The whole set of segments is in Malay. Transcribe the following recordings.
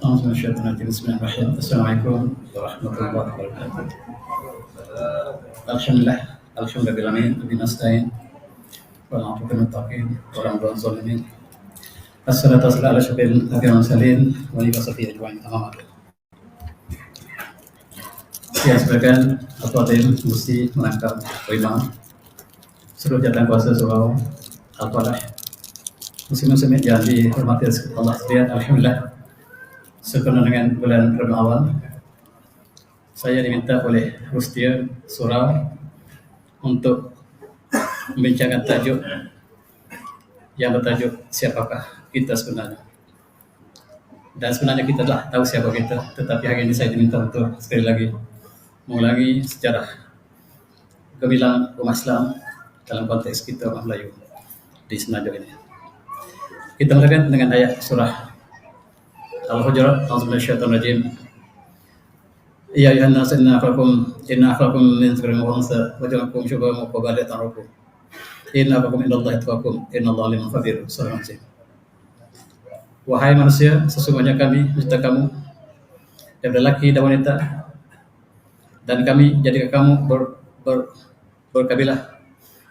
أعوذ من الشيطان الرجيم بسم الله الرحمن الرحيم السلام عليكم ورحمة الله وبركاته الحمد لله العالمين به نستعين والعاقبة للمتقين ولا عدوان الظالمين الصلاة والسلام على أشرف الأنبياء والمرسلين وآله وصحبه أجمعين أما بعد. Ya, sebagian ketua tim mesti menangkap imam seluruh jatuh kuasa surau Al-Falah. Muslim-muslimin yang dihormati Allah sekalian, alhamdulillah sekenaan dengan bulan Rabiul Awal, saya diminta oleh Rustia Surau untuk membincangkan tajuk yang bertajuk siapakah kita sebenarnya. Dan sebenarnya kita telah tahu siapa kita, tetapi hari ini saya diminta untuk sekali lagi mengulangi sejarah gemilang umat Islam dalam konteks kita umat Melayu di Semenanjung ini. Kita mulakan dengan ayat surah Al-Hujurat, A'udzubillahiminasyaitonirrajim. Ya ayuhan nas inna akhlaqakum min dzikrin wa unsa wa ja'alakum syu'uban wa qabaila ta'arafu. Inna akhlaqakum indallahi atqakum innallaha alimun khabir. Surah Al-An'am. Wahai manusia, sesungguhnya kami mencipta kamu dari laki dan wanita, dan kami jadikan kamu berkabilah,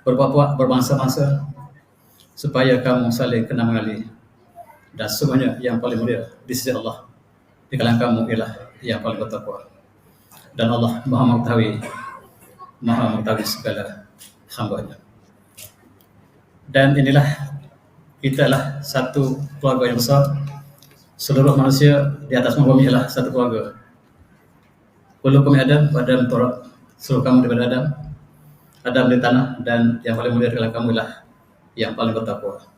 berpuak-puak, berbangsa-bangsa, supaya kamu saling kenal mengenali. Dan sesungguhnya yang paling mulia di sisi Allah di kalangan kamu ialah yang paling bertakwa. Dan Allah Maha mengetahui segala hamba-Nya. Dan inilah kita adalah satu keluarga yang besar. Seluruh manusia di atas muka bumi ialah satu keluarga. Kullukum Adam wa Adam turab. Seluruh kamu daripada Adam, Adam dari tanah, dan yang paling mulia di kalangan kamu ialah yang paling bertakwa.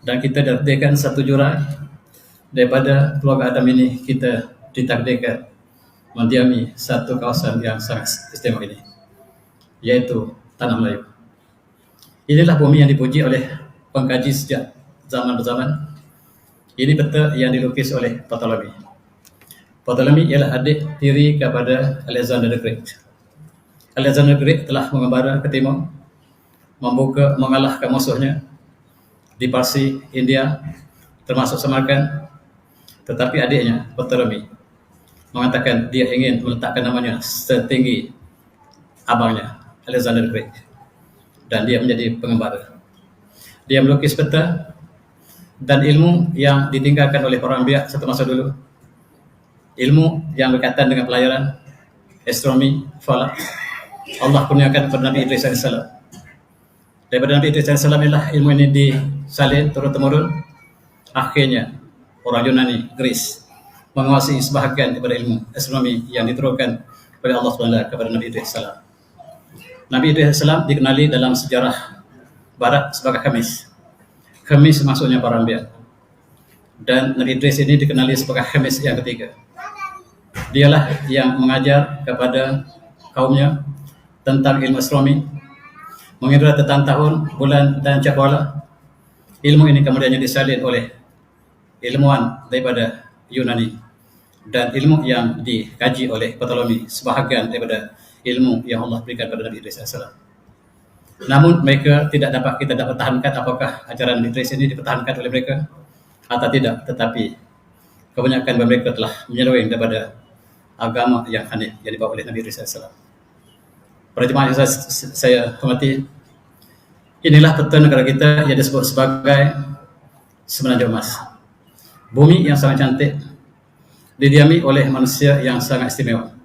Dan kita ditakdirkan satu jurai daripada keluarga Adam ini, kita ditakdirkan mendiami satu kawasan yang sangat istimewa ini, yaitu Tanah Melayu. Inilah bumi yang dipuji oleh pengkaji sejak zaman berzaman. Ini peta yang dilukis oleh Ptolemy. Ptolemy ialah adik tiri kepada Alexander the Great. Alexander the Great telah mengembara ke timur, mengalahkan musuhnya di Parsi, India, termasuk Samarkand. Tetapi adiknya, Ptolemy, mengatakan dia ingin meletakkan namanya setinggi abangnya, Alexander the Great. Dan dia menjadi pengembara. Dia melukis peta dan ilmu yang ditinggalkan oleh para anbiya satu masa dulu. Ilmu yang berkaitan dengan pelayaran, astronomi, falak, Allah kurniakan kepada Nabi Idris AS. Daripada Nabi Idris AS ialah ilmu ini disalin turun-temurun. Akhirnya orang Yunani, Greece, menguasai sebahagian daripada ilmu astronomi yang diturunkan oleh Allah SWT kepada Nabi Idris AS. Nabi Idris AS dikenali dalam sejarah Barat sebagai Khamis. Khamis maksudnya para anbiya. Dan Nabi Idris ini dikenali sebagai Khamis yang ketiga. Dialah yang mengajar kepada kaumnya tentang ilmu astronomi, mengira tentang tahun, bulan, dan cakrawala. Ilmu ini kemudian disalin oleh ilmuwan daripada Yunani, dan ilmu yang dikaji oleh Ptolemy sebahagian daripada ilmu yang Allah berikan kepada Nabi Idris AS. Namun mereka kita dapat pertahankan apakah ajaran Nabi Idris ini dipertahankan oleh mereka atau tidak. Tetapi kebanyakan mereka telah menyeleweng daripada agama yang hanif yang dibawa oleh Nabi Idris AS. Para jemaah yang saya hormati, inilah peta negara kita yang disebut sebagai Semenanjung Emas. Bumi yang sangat cantik, didiami oleh manusia yang sangat istimewa,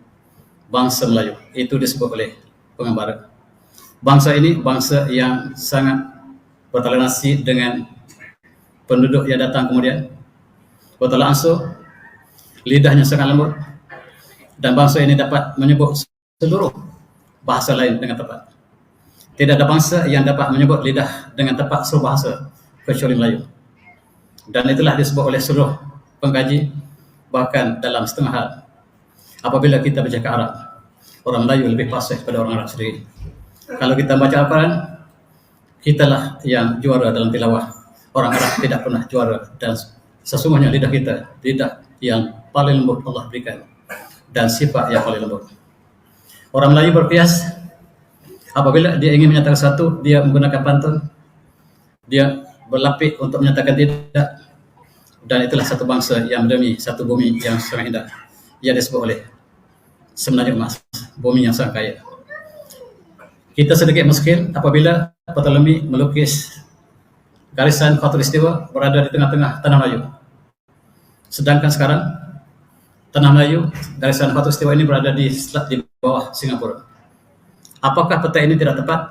bangsa Melayu. Itu disebut oleh pengembara. Bangsa ini bangsa yang sangat bertoleransi dengan penduduk yang datang kemudian. Bertolak ansur, lidahnya sangat lembut, dan bangsa ini dapat menyebut seluruh bahasa lain dengan tepat. Tidak ada bangsa yang dapat menyebut lidah dengan tepat seluruh bahasa kecuali Melayu. Dan itulah disebut oleh seluruh pengkaji, bahkan dalam setengah hal. Apabila kita bercakap Arab, orang Melayu lebih fasih pada orang Arab sendiri. Kalau kita baca Al-Quran, kitalah yang juara dalam tilawah. Orang Arab tidak pernah juara, dan sesungguhnya lidah kita, lidah yang paling lembut Allah berikan, dan sifat yang paling lembut. Orang Melayu berkias, apabila dia ingin menyatakan satu, dia menggunakan pantun. Dia berlapik untuk menyatakan tidak. Dan itulah satu bangsa yang berdemi satu bumi yang sangat indah, yang disebut oleh semenanjung emas, bumi yang sangat kaya. Kita sedikit muskil apabila Ptolemy melukis garisan khatulistiwa berada di tengah-tengah tanah Melayu. Sedangkan sekarang tanah Melayu, garisan khatulistiwa ini berada di bawah Singapura. Apakah peta ini tidak tepat?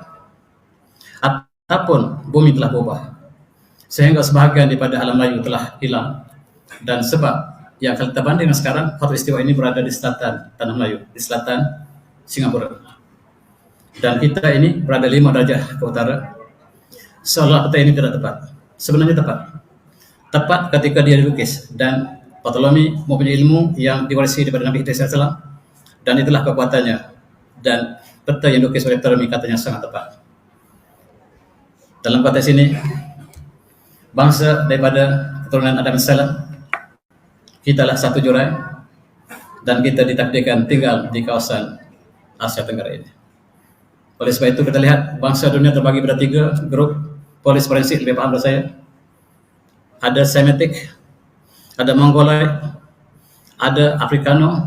Ataupun bumi telah berubah sehingga sebahagian daripada alam Melayu telah hilang, dan sebab yang kalau kita bandingkan sekarang, khatulistiwa ini berada di selatan tanah Melayu, di selatan Singapura, dan kita ini berada 5 derajat ke utara. Seolah peta ini tidak tepat. Sebenarnya tepat ketika dia dilukis, dan Ptolemy mempunyai ilmu yang diwarisi daripada Nabi Idris AS, dan itulah kekuatannya, dan peta yang dilukis oleh Ptolemy katanya sangat tepat. Dalam konteks ini, bangsa daripada keturunan Adam AS, kitalah satu jurai, dan kita ditakdirkan tinggal di kawasan Asia Tenggara ini. Oleh sebab itu kita lihat bangsa dunia terbagi pada 3 grup. Polis forensik lebih paham dari saya. Ada Semitic, ada Mongoloid, ada Africano,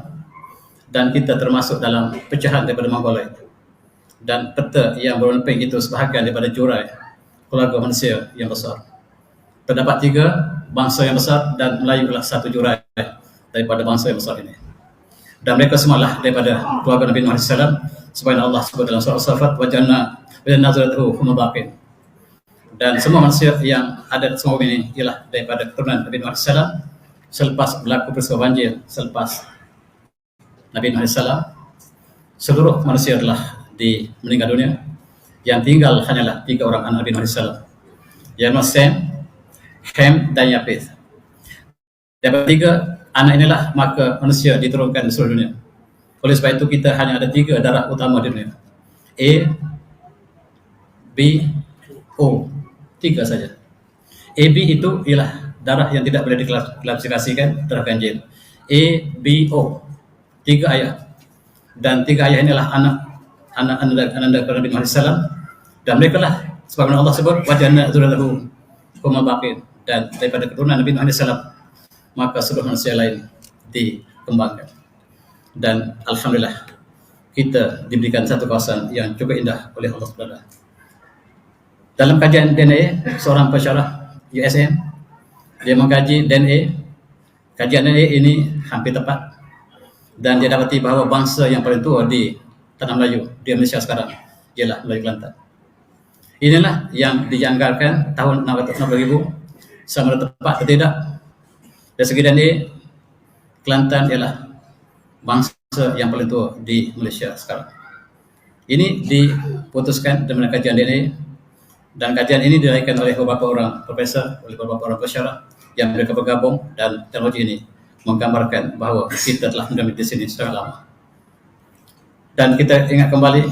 dan kita termasuk dalam pecahan daripada Mongoloid. Dan peta yang berwarna itu sebahagian daripada jurai keluarga manusia yang besar. Terdapat 3 bangsa yang besar, dan Melayu adalah satu jurai daripada bangsa yang besar ini. Dan mereka semualah daripada keluarga Nabi Nuh AS, sebagaimana Allah sebut dalam surah As-Saffat, wajana nazaratuhu humabaqin. Dan semua manusia yang ada di semua bumi ini ialah daripada keturunan Nabi Nuh AS. Selepas berlaku peristiwa banjir, selepas Nabi Nuh AS, seluruh manusia telah meninggal dunia. Yang tinggal hanyalah 3 orang anak Nabi Nuh AS, yaitu Sem, Ham, dan Yafith. Daripada 3 anak inilah maka manusia diturunkan di seluruh dunia. Oleh sebab itu kita hanya ada 3 darah utama di dunia, A, B, O, 3 saja. AB itu ialah darah yang tidak boleh diklasifikasikan darah ganjil. A, B, O, 3 ayah, dan 3 ayah inilah anak Nabi Nuh AS, dan mereka lah sebagaimana Allah sebut wajana dzurriyatahu humul baqin, dan daripada keturunan Nabi Nuh AS maka seluruh manusia lain dikembangkan. Dan alhamdulillah kita diberikan satu kawasan yang cukup indah oleh Allah SWT. Dalam kajian DNA, seorang pensyarah USM, dia mengkaji DNA. Kajian DNA ini hampir tepat, dan dia dapati bahawa bangsa yang paling tua di tanah Melayu di Indonesia sekarang ialah Melayu Kelantan. Inilah yang dijangkarkan tahun 660,000, sama ada tepat atau tidak. Dari segi DNA, Kelantan ialah bangsa yang paling tua di Malaysia sekarang. Ini diputuskan dengan kajian DNA, dan kajian ini diraihkan oleh beberapa orang profesor, oleh beberapa orang pensyarah yang mereka bergabung, dan teknologi ini menggambarkan bahawa kita telah mendapat di sini sangat lama. Dan kita ingat kembali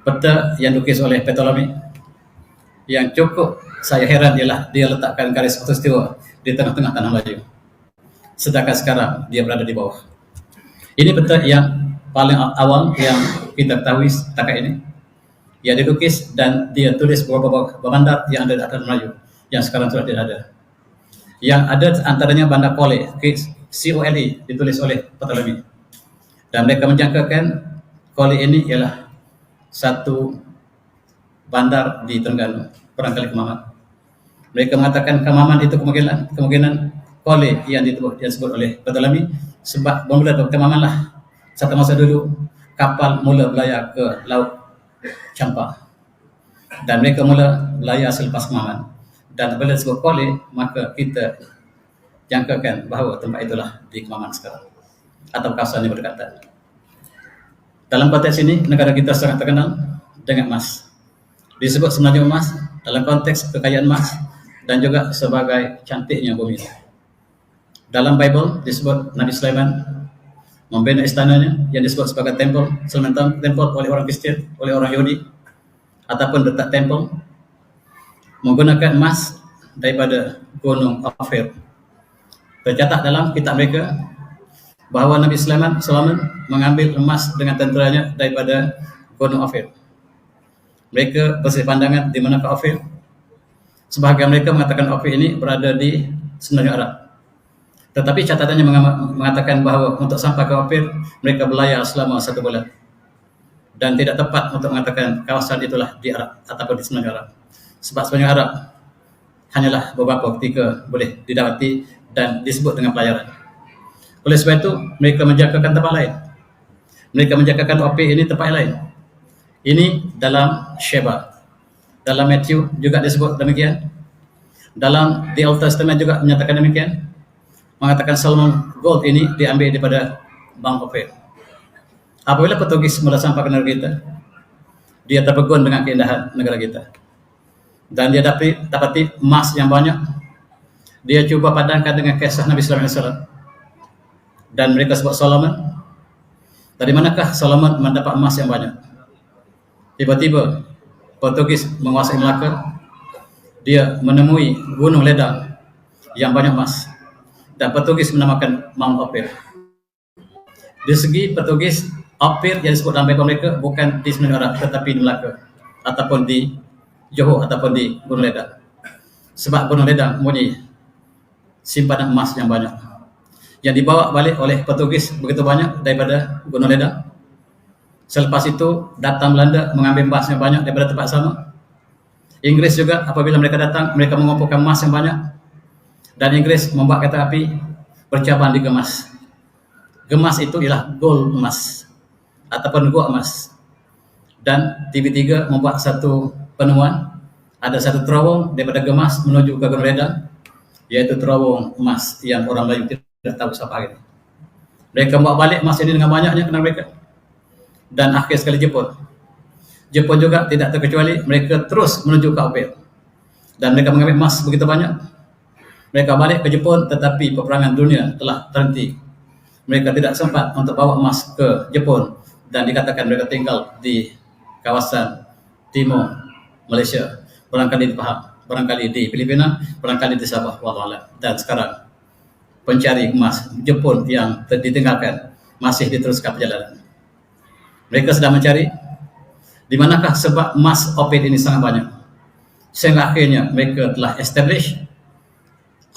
peta yang dilukis oleh Ptolemy, yang cukup saya heran ialah dia letakkan garis khatulistiwa di tengah-tengah tanah Melayu, sedangkan sekarang dia berada di bawah. Ini peta yang paling awal yang kita ketahui setakat ini, yang dilukis dan dia tulis beberapa bandar yang ada di atas Melayu yang sekarang sudah tidak ada. Yang ada antaranya bandar Kole, COLE, ditulis oleh Ptolemy, dan mereka menjangkakan Kole ini ialah satu bandar di Terengganu, barangkali Kemaman. Mereka mengatakan Kemaman itu kemungkinan Kole yang disebut oleh Ptolemy, sebab bermula dari Kemaman lah satu masa dulu kapal mula berlayar ke Laut Champa, dan mereka mula berlayar selepas Kemaman. Dan apabila disebut Kole, maka kita jangkakan bahawa tempat itulah di Kemaman sekarang, atau kawasan yang berdekatan. Dalam konteks ini, negara kita sangat terkenal dengan emas. Disebut semenanjung emas dalam konteks kekayaan emas, dan juga sebagai cantiknya bumi. Dalam Bible disebut Nabi Sulaiman membina istananya yang disebut sebagai temple, Sulaiman Temple oleh orang Kristian, oleh orang Yahudi, ataupun letak temple menggunakan emas daripada Gunung Ophir. Tercatat dalam kitab mereka bahawa Nabi Sulaiman mengambil emas dengan tenteranya daripada Gunung Ophir. Mereka bersih pandangan di mana ke Ophir. Sebahagian mereka mengatakan Ophir ini berada di Semenanjung Arab. Tetapi catatannya mengatakan bahawa untuk sampai ke Opir, mereka berlayar selama 1 bulan. Dan tidak tepat untuk mengatakan kawasan itulah di Arab ataupun di Semenanjung Arab. Sebab Semenanjung Arab hanyalah beberapa ketika boleh didapati dan disebut dengan pelayaran. Oleh sebab itu, mereka menjangkakan tempat lain. Mereka menjangkakan Opir ini tempat lain. Ini dalam Sheba. Dalam Matthew juga disebut demikian. Dalam The Old Testament juga menyatakan demikian. Mengatakan Solomon Gold ini diambil daripada Bank Opir. Apabila Portugis mula sampai ke negara kita, dia terpegun dengan keindahan negara kita. Dan dia dapati emas yang banyak. Dia cuba padankan dengan kisah Nabi Sallallahu Alaihi Wasallam. Dan mereka sebut Solomon. Dari manakah Solomon mendapat emas yang banyak? Tiba-tiba Portugis menguasai Melaka. Dia menemui Gunung Ledang yang banyak emas. Dan Portugis menamakan Mount Opir. Di segi Portugis, Opir yang disebut dalam Bible mereka bukan di Semenanjung Arab, tetapi di Melaka ataupun di Johor ataupun di Gunung Ledang. Sebab Gunung Ledang mempunyai simpanan emas yang banyak. Yang dibawa balik oleh Portugis begitu banyak daripada Gunung Ledang. Selepas itu datang Belanda mengambil emas yang banyak daripada tempat sama. Inggris juga apabila mereka datang, mereka mengumpulkan emas yang banyak. Dan Inggris membuat kereta api bercabang di Gemas. Gemas itu ialah gold emas ataupun gua emas. Dan TV3 membuat satu penemuan, ada satu terowong daripada Gemas menuju ke Gunung Ledang, iaitu terowong emas yang orang Melayu tidak tahu siapa ini. Mereka membawa balik emas ini dengan banyaknya kena mereka. Dan akhir sekali Jepun. Jepun juga tidak terkecuali, mereka terus menuju ke Opir. Dan mereka mengambil emas begitu banyak. Mereka balik ke Jepun, tetapi peperangan dunia telah terhenti. Mereka tidak sempat untuk bawa emas ke Jepun dan dikatakan mereka tinggal di kawasan timur Malaysia. Barangkali di Pahang, barangkali di Filipina, barangkali di Sabah, wallahualam. Dan sekarang pencari emas Jepun yang ditinggalkan masih diteruskan perjalanan. Mereka sedang mencari di manakah sebab emas Opir ini sangat banyak. Sehingga akhirnya mereka telah establish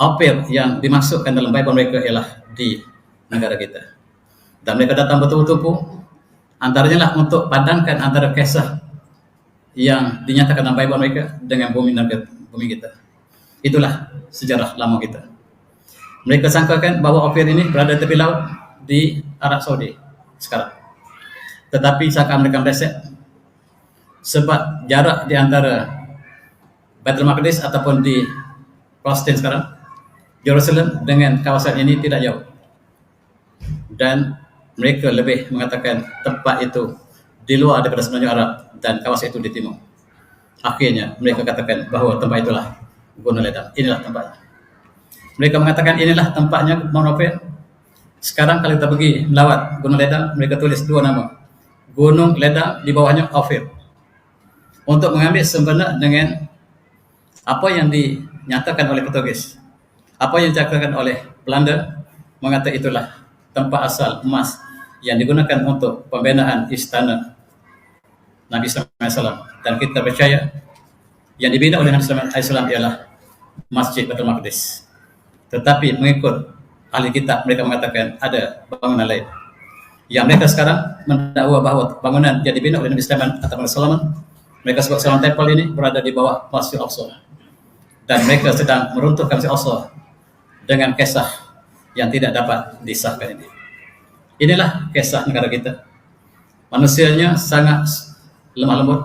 Opir yang dimaksudkan dalam Bible mereka ialah di negara kita. Dan mereka datang betul-betul antaranya lah untuk padankan antara kisah yang dinyatakan dalam Bible mereka dengan bumi kita. Itulah sejarah lama kita. Mereka sangkakan bahawa Opir ini berada tepi laut di Arab Saudi sekarang. Tetapi sangka mereka meleset sebab jarak di antara Baitul Maqdis ataupun di Palestin sekarang, Jerusalem dengan kawasan ini tidak jauh. Dan mereka lebih mengatakan tempat itu di luar daripada Semenanjung Arab dan kawasan itu di timur. Akhirnya mereka katakan bahawa tempat itulah Gunung Ledang. Inilah tempatnya. Mereka mengatakan inilah tempatnya Mount Opir. Sekarang kalau kita pergi melawat Gunung Ledang, mereka tulis 2 nama. Gunung Ledang, di bawahnya Opir. Untuk mengambil sempena dengan apa yang dinyatakan oleh Portugis. Apa yang dicakapkan oleh Belanda, mengatakan itulah tempat asal emas yang digunakan untuk pembinaan istana Nabi Sallallahu Alaihi Wasallam. Dan kita percaya yang dibina oleh Nabi Sallallahu Alaihi Wasallam ialah Masjid Baitul Maqdis. Tetapi mengikut ahli kitab, mereka mengatakan ada bangunan lain. Yang mereka sekarang mendakwa bahawa bangunan yang dibina oleh Nabi Sulaiman atau Nabi Solomon, mereka sebut Solomon Temple ini berada di bawah Masjid Al-Aqsa. Dan mereka sedang meruntuhkan Masjid Al-Aqsa dengan kisah yang tidak dapat disahkan ini. Inilah kisah negara kita. Manusianya sangat lemah lembut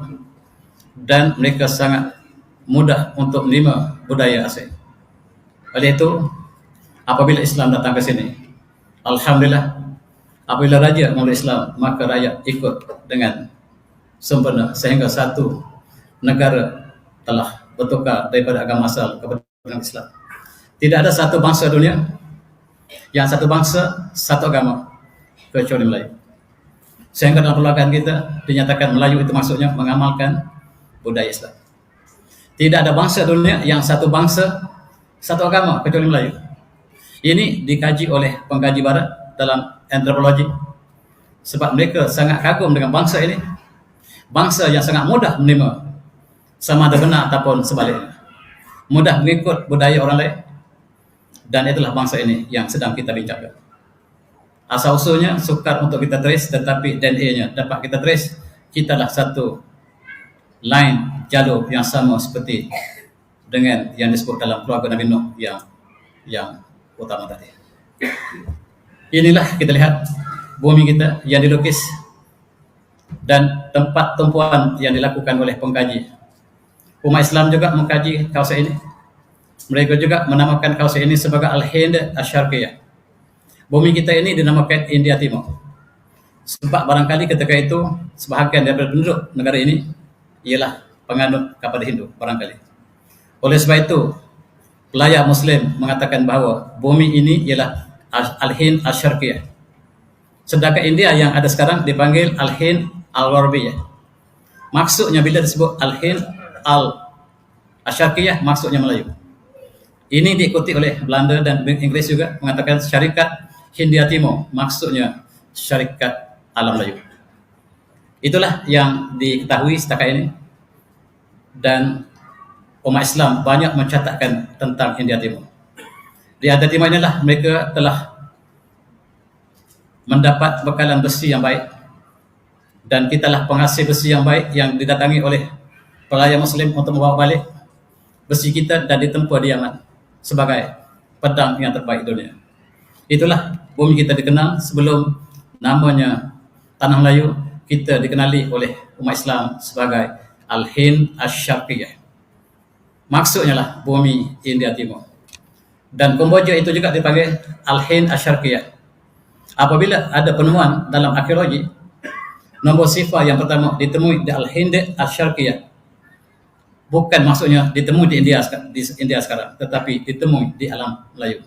dan mereka sangat mudah untuk menerima budaya asing. Oleh itu, apabila Islam datang ke sini, alhamdulillah, apabila raja memeluk Islam, maka rakyat ikut dengan sempurna sehingga satu negara telah bertukar daripada agama asal kepada Islam. Tidak ada satu bangsa dunia yang satu bangsa, satu agama kecuali Melayu. Sehingga dalam perlakuan kita dinyatakan Melayu itu maksudnya mengamalkan budaya Islam. Tidak ada bangsa dunia yang satu bangsa, satu agama kecuali Melayu. Ini dikaji oleh pengkaji barat dalam antropologi. Sebab mereka sangat kagum dengan bangsa ini. Bangsa yang sangat mudah menerima sama ada benar ataupun sebaliknya. Mudah mengikut budaya orang lain. Dan itulah bangsa ini yang sedang kita bincangkan. Asal usulnya sukar untuk kita trace, tetapi DNA-nya dapat kita trace. Kitalah satu line jalur yang sama seperti dengan yang disebut dalam keluarga Nabi Nuh yang utama tadi. Inilah kita lihat bumi kita yang dilukis dan tempat tumpuan yang dilakukan oleh pengkaji. Umat Islam juga mengkaji kawasan ini. Mereka juga menamakan kawasan ini sebagai Al-Hind Asy-Syarqiyah. Bumi kita ini dinamakan India Timur. Sebab barangkali ketika itu sebahagian daripada penduduk negara ini ialah penganut kepada Hindu barangkali. Oleh sebab itu, pelayar Muslim mengatakan bahawa bumi ini ialah Al-Hind Asy-Syarqiyah. Sedangkan India yang ada sekarang dipanggil Al-Hind Al-Gharbiyah. Maksudnya bila disebut Al-Hind Al-Asy-Syarqiyah maksudnya Melayu. Ini diikuti oleh Belanda dan Inggris juga mengatakan syarikat Hindia Timur, maksudnya syarikat alam Melayu. Itulah yang diketahui setakat ini. Dan umat Islam banyak mencatatkan tentang India Timur. Di India Timur inilah mereka telah mendapat bekalan besi yang baik, dan kitalah penghasil besi yang baik yang didatangi oleh pelayar Muslim untuk membawa balik besi kita dan ditempuh di Yaman sebagai pedang yang terbaik dunia. Itulah bumi kita dikenal sebelum namanya Tanah Melayu. Kita dikenali oleh umat Islam sebagai Al-Hind Asy-Syarqiyah. Maksudnya lah bumi India Timur. Dan Kamboja itu juga dipanggil Al-Hind Asy-Syarqiyah. Apabila ada penemuan dalam arkeologi, nombor sifar yang pertama ditemui di Al-Hind Asy-Syarqiyah. Bukan maksudnya ditemui di India sekarang, tetapi ditemui di alam Melayu.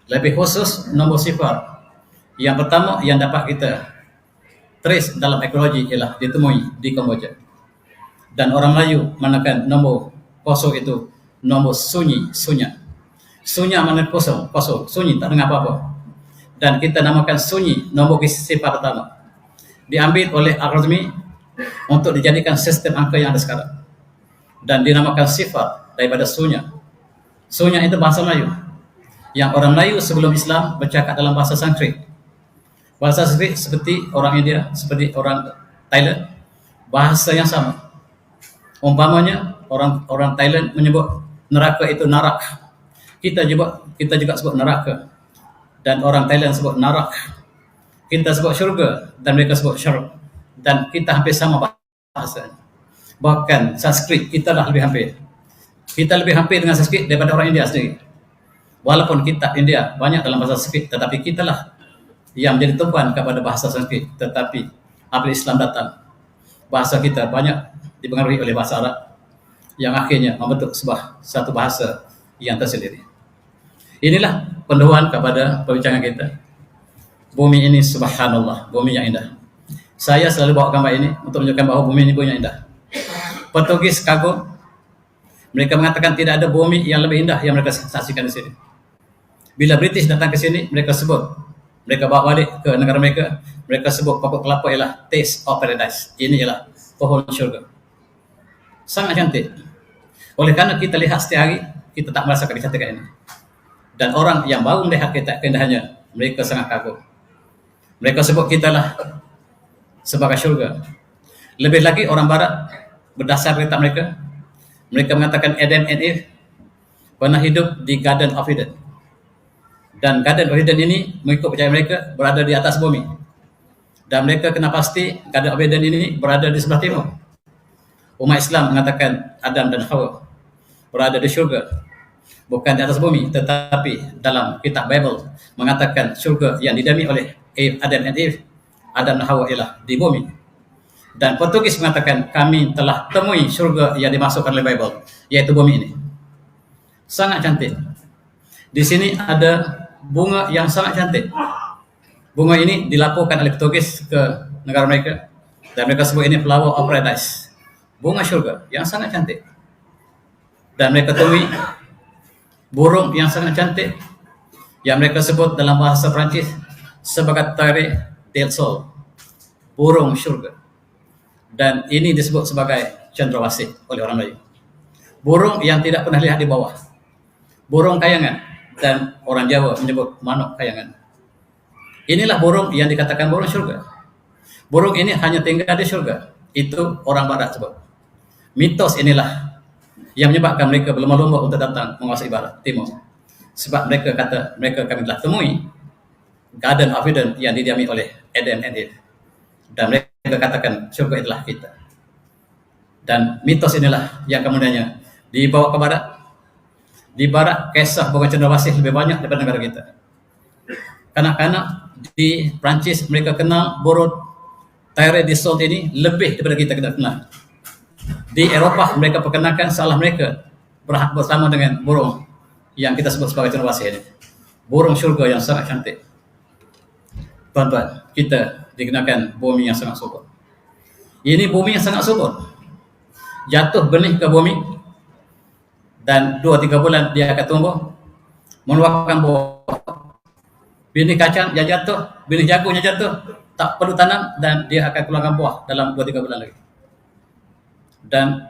Lebih khusus, nombor sifar yang pertama yang dapat kita trace dalam arkeologi ialah ditemui di Kamboja. Dan orang Melayu menekan nombor kosong itu nombor sunyi, sunya. Sunya mana kosong, sunyi, tak dengar apa-apa. Dan kita namakan sunyi nombor sifar pertama. Diambil oleh Al-Khwarizmi untuk dijadikan sistem angka yang ada sekarang. Dan dinamakan sifar daripada sunya. Sunya itu bahasa Melayu. Yang orang Melayu sebelum Islam bercakap dalam bahasa Sanskrit. Bahasa Sanskrit seperti orang India, seperti orang Thailand, bahasa yang sama. Umpamanya orang Thailand menyebut neraka itu narak. Kita juga sebut neraka. Dan orang Thailand sebut narak. Kita sebut syurga dan mereka sebut syarq. Dan kita hampir sama bahasa. Bahkan Sanskrit kita dah lebih hampir. Kita lebih hampir dengan Sanskrit daripada orang India sendiri. Walaupun kitab India banyak dalam bahasa Sanskrit, tetapi kitalah yang menjadi tumpuan kepada bahasa Sanskrit. Tetapi apabila Islam datang, bahasa kita banyak dipengaruhi oleh bahasa Arab yang akhirnya membentuk satu bahasa yang tersendiri. Inilah pendahuluan kepada perbincangan kita. Bumi ini subhanallah, bumi yang indah. Saya selalu bawa gambar ini untuk menunjukkan bahawa bumi ini bumi yang indah. Portugis kagum. Mereka mengatakan tidak ada bumi yang lebih indah yang mereka saksikan di sini. Bila British datang ke sini, mereka bawa balik ke negara mereka, mereka sebut pokok kelapa ialah taste of paradise. Ini ialah pohon syurga. Sangat cantik. Oleh kerana kita lihat setiap hari, kita tak merasakan kecantikan ini. Dan orang yang baru melihat keindahannya, mereka sangat kagum. Mereka sebut kita lah sebagai syurga. Lebih lagi orang barat, berdasar kitab mereka, mereka mengatakan Adam and Eve pernah hidup di Garden of Eden. Dan Garden of Eden ini mengikut percaya mereka berada di atas bumi. Dan mereka kena pasti Garden of Eden ini berada di sebelah timur. Umat Islam mengatakan Adam dan Hawa berada di syurga, bukan di atas bumi, tetapi dalam kitab Bible mengatakan syurga yang didiami oleh Adam and Eve, Adam dan Hawa ialah di bumi. Dan Portugis mengatakan kami telah temui syurga yang dimasukkan oleh Bible, yaitu bumi ini. Sangat cantik. Di sini ada bunga yang sangat cantik. Bunga ini dilaporkan oleh Portugis ke negara mereka dan mereka sebut ini flower of paradise, bunga syurga yang sangat cantik. Dan mereka temui burung yang sangat cantik yang mereka sebut dalam bahasa Perancis sebagai Terre del Sol, burung syurga. Dan ini disebut sebagai cendrawasih oleh orang Melayu. Burung yang tidak pernah lihat di bawah. Burung kayangan. dan orang Jawa menyebut manuk kayangan. Inilah burung yang dikatakan burung surga. Burung ini hanya tinggal di surga. Itu orang barat sebut. Mitos inilah yang menyebabkan mereka berlomba-lomba untuk datang menguasai barat timur. Sebab mereka kata mereka kami telah temui Garden of Eden yang didiami oleh Adam and Eve. Dan mereka katakan surga itulah kita. Dan mitos inilah yang kemudiannya dibawa ke barat. Di barat kisah bunga cendrawasih lebih banyak daripada negara kita. Kanak-kanak di Prancis mereka kenal burung Tyree Dissol ini lebih daripada kita kenal. Di Eropah mereka perkenalkan salah mereka bersama dengan burung yang kita sebut sebagai cendrawasih ini. Burung surga yang sangat cantik. Tuan-tuan, kita dikenakan bumi yang sangat subur. Ini bumi yang sangat subur. Jatuh benih ke bumi dan 2-3 bulan dia akan tumbuh mengeluarkan buah. Benih kacang yang jatuh, benih jagung yang jatuh, tak perlu tanam dan dia akan keluarkan buah dalam 2-3 bulan lagi. Dan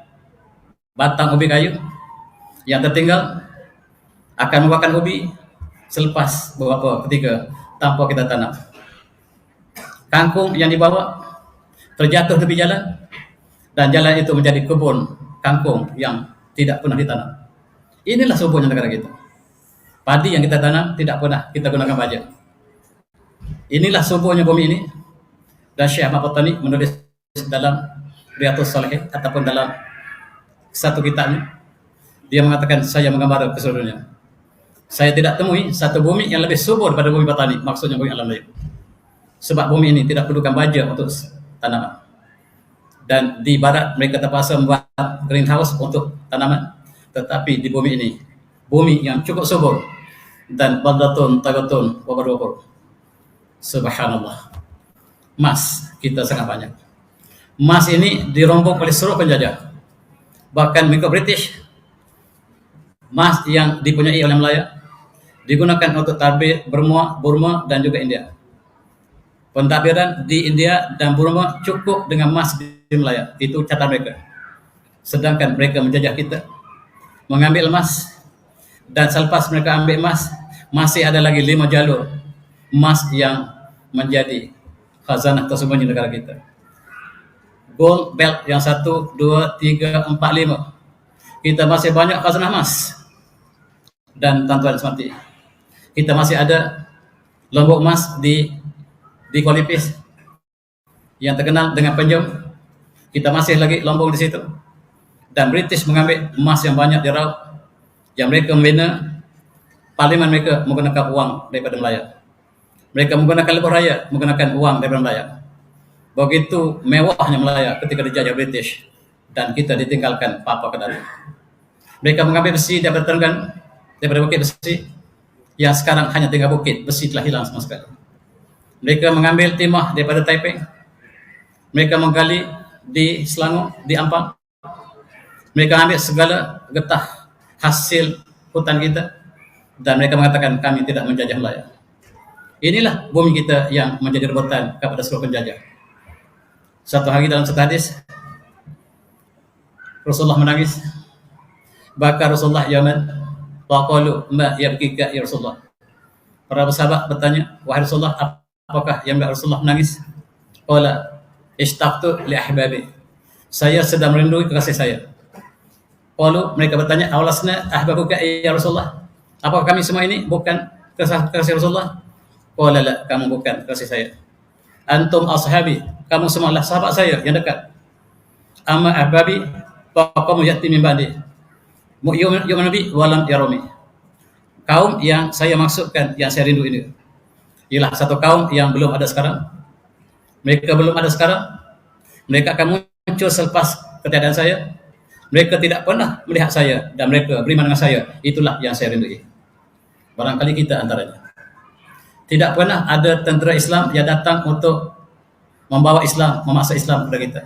batang ubi kayu yang tertinggal akan mengeluarkan ubi selepas beberapa ketika tanpa kita tanam. Kangkung yang dibawa terjatuh tepi jalan dan jalan itu menjadi kebun kangkung yang tidak pernah ditanam. Inilah suburnya negara kita. Padi yang kita tanam tidak pernah kita gunakan pajak. Inilah suburnya bumi ini. Dan Syekh Ahmad Patani menulis dalam Riyadhus Shalihin ataupun dalam satu kitabnya, dia mengatakan saya menggambar keseluruhannya. Saya tidak temui satu bumi yang lebih subur pada bumi Patani, maksudnya bumi alam lain. Sebab bumi ini tidak perlukan baja untuk tanaman. Dan di barat mereka terpaksa membuat greenhouse untuk tanaman. Tetapi di bumi ini, bumi yang cukup subur dan baldatun tagatun wabarwabur. Subhanallah. Emas kita sangat banyak. Emas ini dirombong oleh seluruh penjajah. Bahkan mengikut British, emas yang dipunyai oleh Malaya digunakan untuk tadbir Burma dan juga India. Pentadbiran di India dan Burma cukup dengan emas di Malaya. Itu catatan mereka. Sedangkan mereka menjajah kita, mengambil emas, dan selepas mereka ambil emas, masih ada lagi 5 jalur emas yang menjadi khazanah tersembunyi negara kita. Gold belt yang 1, 2, 3, 4, 5. Kita masih banyak khazanah emas. Dan tuan-tuan semati, kita masih ada lombok emas di Kuala Lumpur yang terkenal dengan penjom. Kita masih lagi lombok di situ. Dan British mengambil emas yang banyak di Raub, yang mereka membina parlimen mereka menggunakan uang daripada Melaya. Mereka menggunakan lebuh raya menggunakan uang daripada Melaya. Begitu mewahnya Melaya ketika dijajah British dan kita ditinggalkan Papua Kedari. Mereka mengambil besi daripada Terengganu, daripada bukit besi yang sekarang hanya tinggal bukit, besi telah hilang sama sekali. Mereka mengambil timah daripada Taiping. Mereka menggali di Selangor, di Ampang. Mereka ambil segala getah hasil hutan kita dan mereka mengatakan kami tidak menjajah Melaya. Inilah bumi kita yang menjadi rebutan kepada seluruh penjajah. Satu hari dalam satu hadis, Rasulullah menangis. Baka Rasulullah yaman waqalu ma yabkika ya Rasulullah. Para sahabat bertanya, wahai Rasulullah, apakah yang membuat Rasulullah menangis? Qala ishtaqtu li ahbabi. Saya sedang merindui kekasih saya. Qalu, mereka bertanya, awalasna ahbabuka ya Rasulullah. Apakah kami semua ini bukan kekasih Rasulullah? Qala la, kamu bukan kekasih saya. Antum ashabi, kamu semua adalah sahabat saya yang dekat. Amma ahbabi faqamu ya'ti min ba'di. Yu'minu nabi walam yarumi. Kaum yang saya maksudkan, yang saya rindu ini ialah satu kaum yang belum ada sekarang. Mereka belum ada sekarang. Mereka akan muncul selepas ketiadaan saya. Mereka tidak pernah melihat saya dan mereka beriman dengan saya. Itulah yang saya rindui. Barangkali kita antaranya. Tidak pernah ada tentera Islam yang datang untuk membawa Islam, memaksa Islam kepada kita.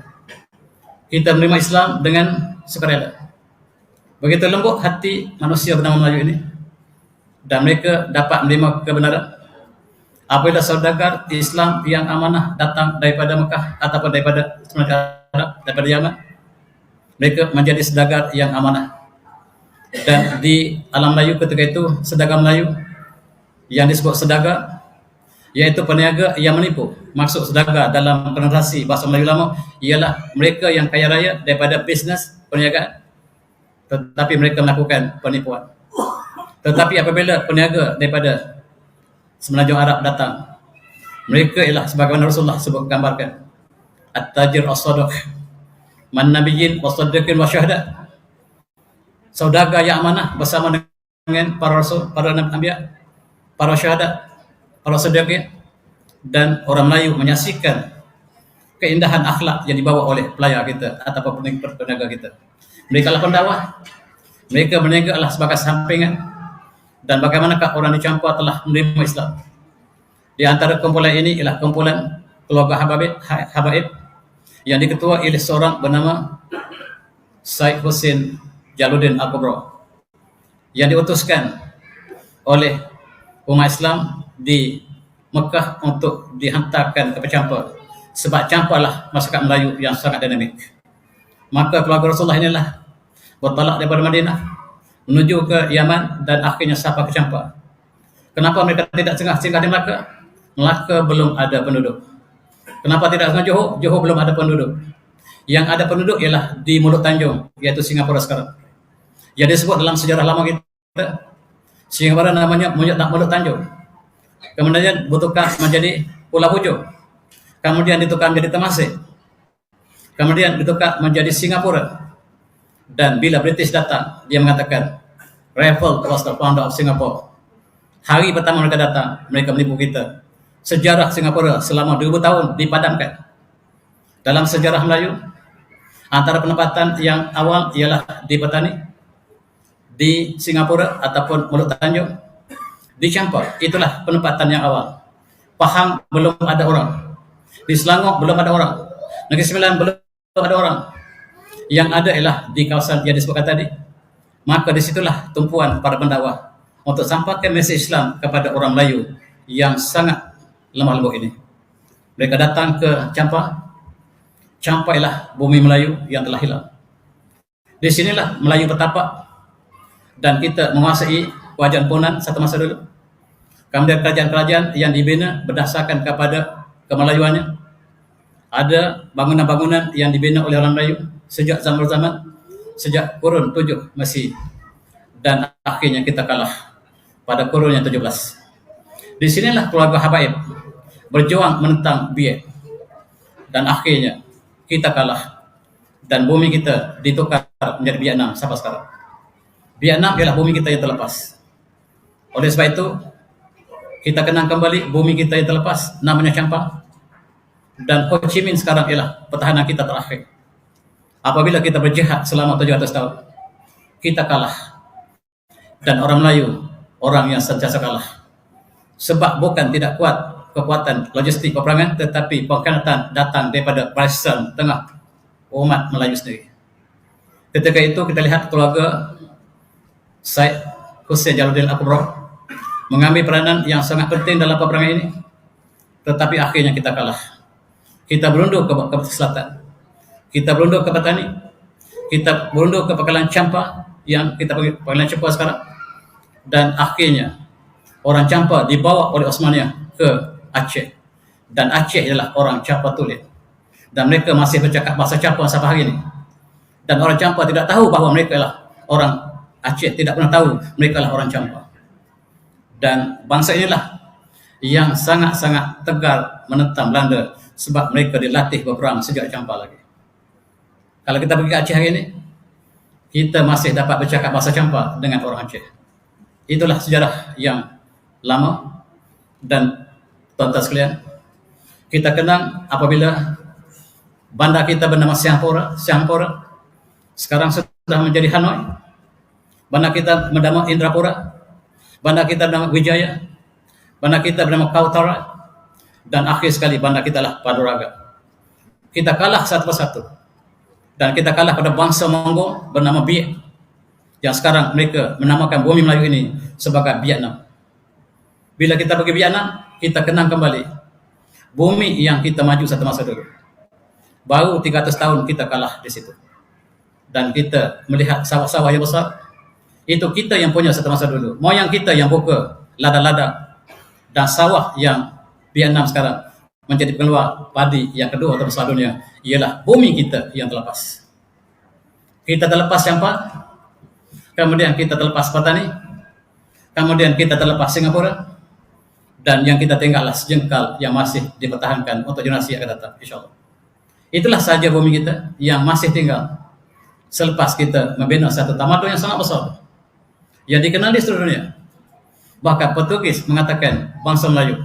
Kita menerima Islam dengan sukarela. Begitu lembut hati manusia bernama Melayu ini. Dan mereka dapat menerima kebenaran. Apabila saudagar Islam yang amanah datang daripada Mekah ataupun daripada Arab, daripada Yaman, mereka menjadi saudagar yang amanah. Dan di alam Melayu ketika itu, sedaga Melayu yang disebut sedaga, yaitu peniaga yang menipu. Maksud sedaga dalam penetrasi bahasa Melayu lama ialah mereka yang kaya raya daripada bisnes perniagaan, tetapi mereka melakukan penipuan. Tetapi apabila peniaga daripada Semenanjung Arab datang, mereka ialah sebagaimana Rasulullah sebut gambarkan, at-tajir as-sadiq man nabiyyin was-siddiqin wasyuhada. Saudagar yang amanah bersama dengan para rasul, para nabi, para syuhada, para siddiqin, dan orang Melayu menyaksikan keindahan akhlak yang dibawa oleh pelayar kita ataupun peniaga kita. Mereka adalah pendakwah, mereka berniaga adalah sebagai sampingan. Dan bagaimanakah orang dicampur telah menerima Islam? Di antara kumpulan ini ialah kumpulan keluarga Habaib yang diketuai oleh seorang bernama Syed Hussein Jalaluddin Al-Kubra, yang diutuskan oleh umat Islam di Mekah untuk dihantarkan ke pencampur, sebab campurlah masyarakat Melayu yang sangat dinamik. Maka keluarga Rasulullah inilah bertolak daripada Madinah menuju ke Yaman dan akhirnya sampai ke campur. Kenapa mereka tidak singgah di Melaka? Melaka belum ada penduduk. Kenapa tidak singgah Johor? Johor belum ada penduduk. Yang ada penduduk ialah di Mulut Tanjung, iaitu Singapura sekarang. Yang disebut dalam sejarah lama kita, Singapura namanya Mulut Tanjung. Kemudian bertukar menjadi Pulau Hujung. Kemudian ditukar menjadi Temasek. Kemudian ditukar menjadi Singapura. Dan bila British datang, dia mengatakan, Raffles was the founder of Singapore. Hari pertama mereka datang, mereka menipu kita. Sejarah Singapura selama 2000 tahun dipadamkan. Dalam sejarah Melayu, antara penempatan yang awal ialah di Petani, di Singapura ataupun Mulut Tanjung, di Campur. Itulah penempatan yang awal. Pahang belum ada orang. Di Selangor belum ada orang. Negeri Sembilan belum ada orang. Yang ada ialah di kawasan yang disebutkan tadi. Maka disitulah tumpuan para pendakwah untuk sampaikan mesej Islam kepada orang Melayu yang sangat lemah lembut ini. Mereka datang ke Campur. Campur ialah bumi Melayu yang telah hilang. Di sinilah Melayu bertapak dan kita menguasai kerajaan Punan satu masa dulu. Kemudian kerajaan-kerajaan yang dibina berdasarkan kepada kemelayuannya. Ada bangunan-bangunan yang dibina oleh orang Melayu sejak zaman-zaman, sejak kurun 7 Masih, dan akhirnya kita kalah pada kurun yang 17. Di sinilah keluarga Habaib berjuang menentang Biak, dan akhirnya kita kalah dan bumi kita ditukar menjadi Vietnam sampai sekarang. Vietnam ialah bumi kita yang terlepas. Oleh sebab itu, kita kenang kembali bumi kita yang terlepas, namanya Campur. Dan Ho Chi Minh sekarang ialah pertahanan kita terakhir. Apabila kita berjihad selama 700 tahun, kita kalah. Dan orang Melayu, orang yang sentiasa kalah. Sebab bukan tidak kuat kekuatan logistik peperangan, tetapi pengkhianatan datang daripada barisan tengah umat Melayu sendiri. Ketika itu kita lihat keluarga Syed Hussein Jalaluddin Al-Kubra mengambil peranan yang sangat penting dalam peperangan ini, tetapi akhirnya kita kalah. Kita berundur ke selatan, kita berundur ke Petani, kita berundur ke Pangkalan Campur yang kita panggil Pangkalan Campur sekarang, dan akhirnya orang Campur dibawa oleh Osmania ke Aceh, dan Aceh adalah orang Campur tulen, dan mereka masih bercakap bahasa Campur sampai hari ini. Dan orang Campur tidak tahu bahawa mereka adalah orang Aceh, tidak pernah tahu mereka adalah orang Campur. Dan bangsa inilah yang sangat-sangat tegar menentang Belanda, sebab mereka dilatih berperang sejak Campur lagi. Kalau kita pergi ke Aceh hari ini, kita masih dapat bercakap bahasa Campur dengan orang Aceh. Itulah sejarah yang lama. Dan tuan-tuan sekalian, kita kenang apabila bandar kita bernama Singapura sekarang sudah menjadi Hanoi. Bandar kita bernama Indrapura, bandar kita bernama Wijaya, bandar kita bernama Kautara, dan akhir sekali bandar kita adalah Paduraga. Kita kalah satu persatu, dan kita kalah pada bangsa Mongol bernama Biak, yang sekarang mereka menamakan bumi Melayu ini sebagai Vietnam. Bila kita pergi Vietnam, kita kenang kembali bumi yang kita maju satu masa dulu. Baru 300 tahun kita kalah di situ, dan kita melihat sawah-sawah yang besar Itu kita yang punya satu masa dulu. Moyang kita yang buka ladang-ladang dan sawah yang Vietnam sekarang menjadi pengeluar padi yang kedua terbesar dunia. Ialah bumi kita yang terlepas. Kita terlepas campak, kemudian kita terlepas petani, kemudian kita terlepas Singapura, dan yang kita tinggallah sejengkal yang masih dipertahankan untuk generasi yang akan datang, insyaAllah. Itulah saja bumi kita yang masih tinggal selepas kita membina satu tamadun yang sangat besar yang dikenal di seluruh dunia. Bahkan Portugis mengatakan bangsa Melayu,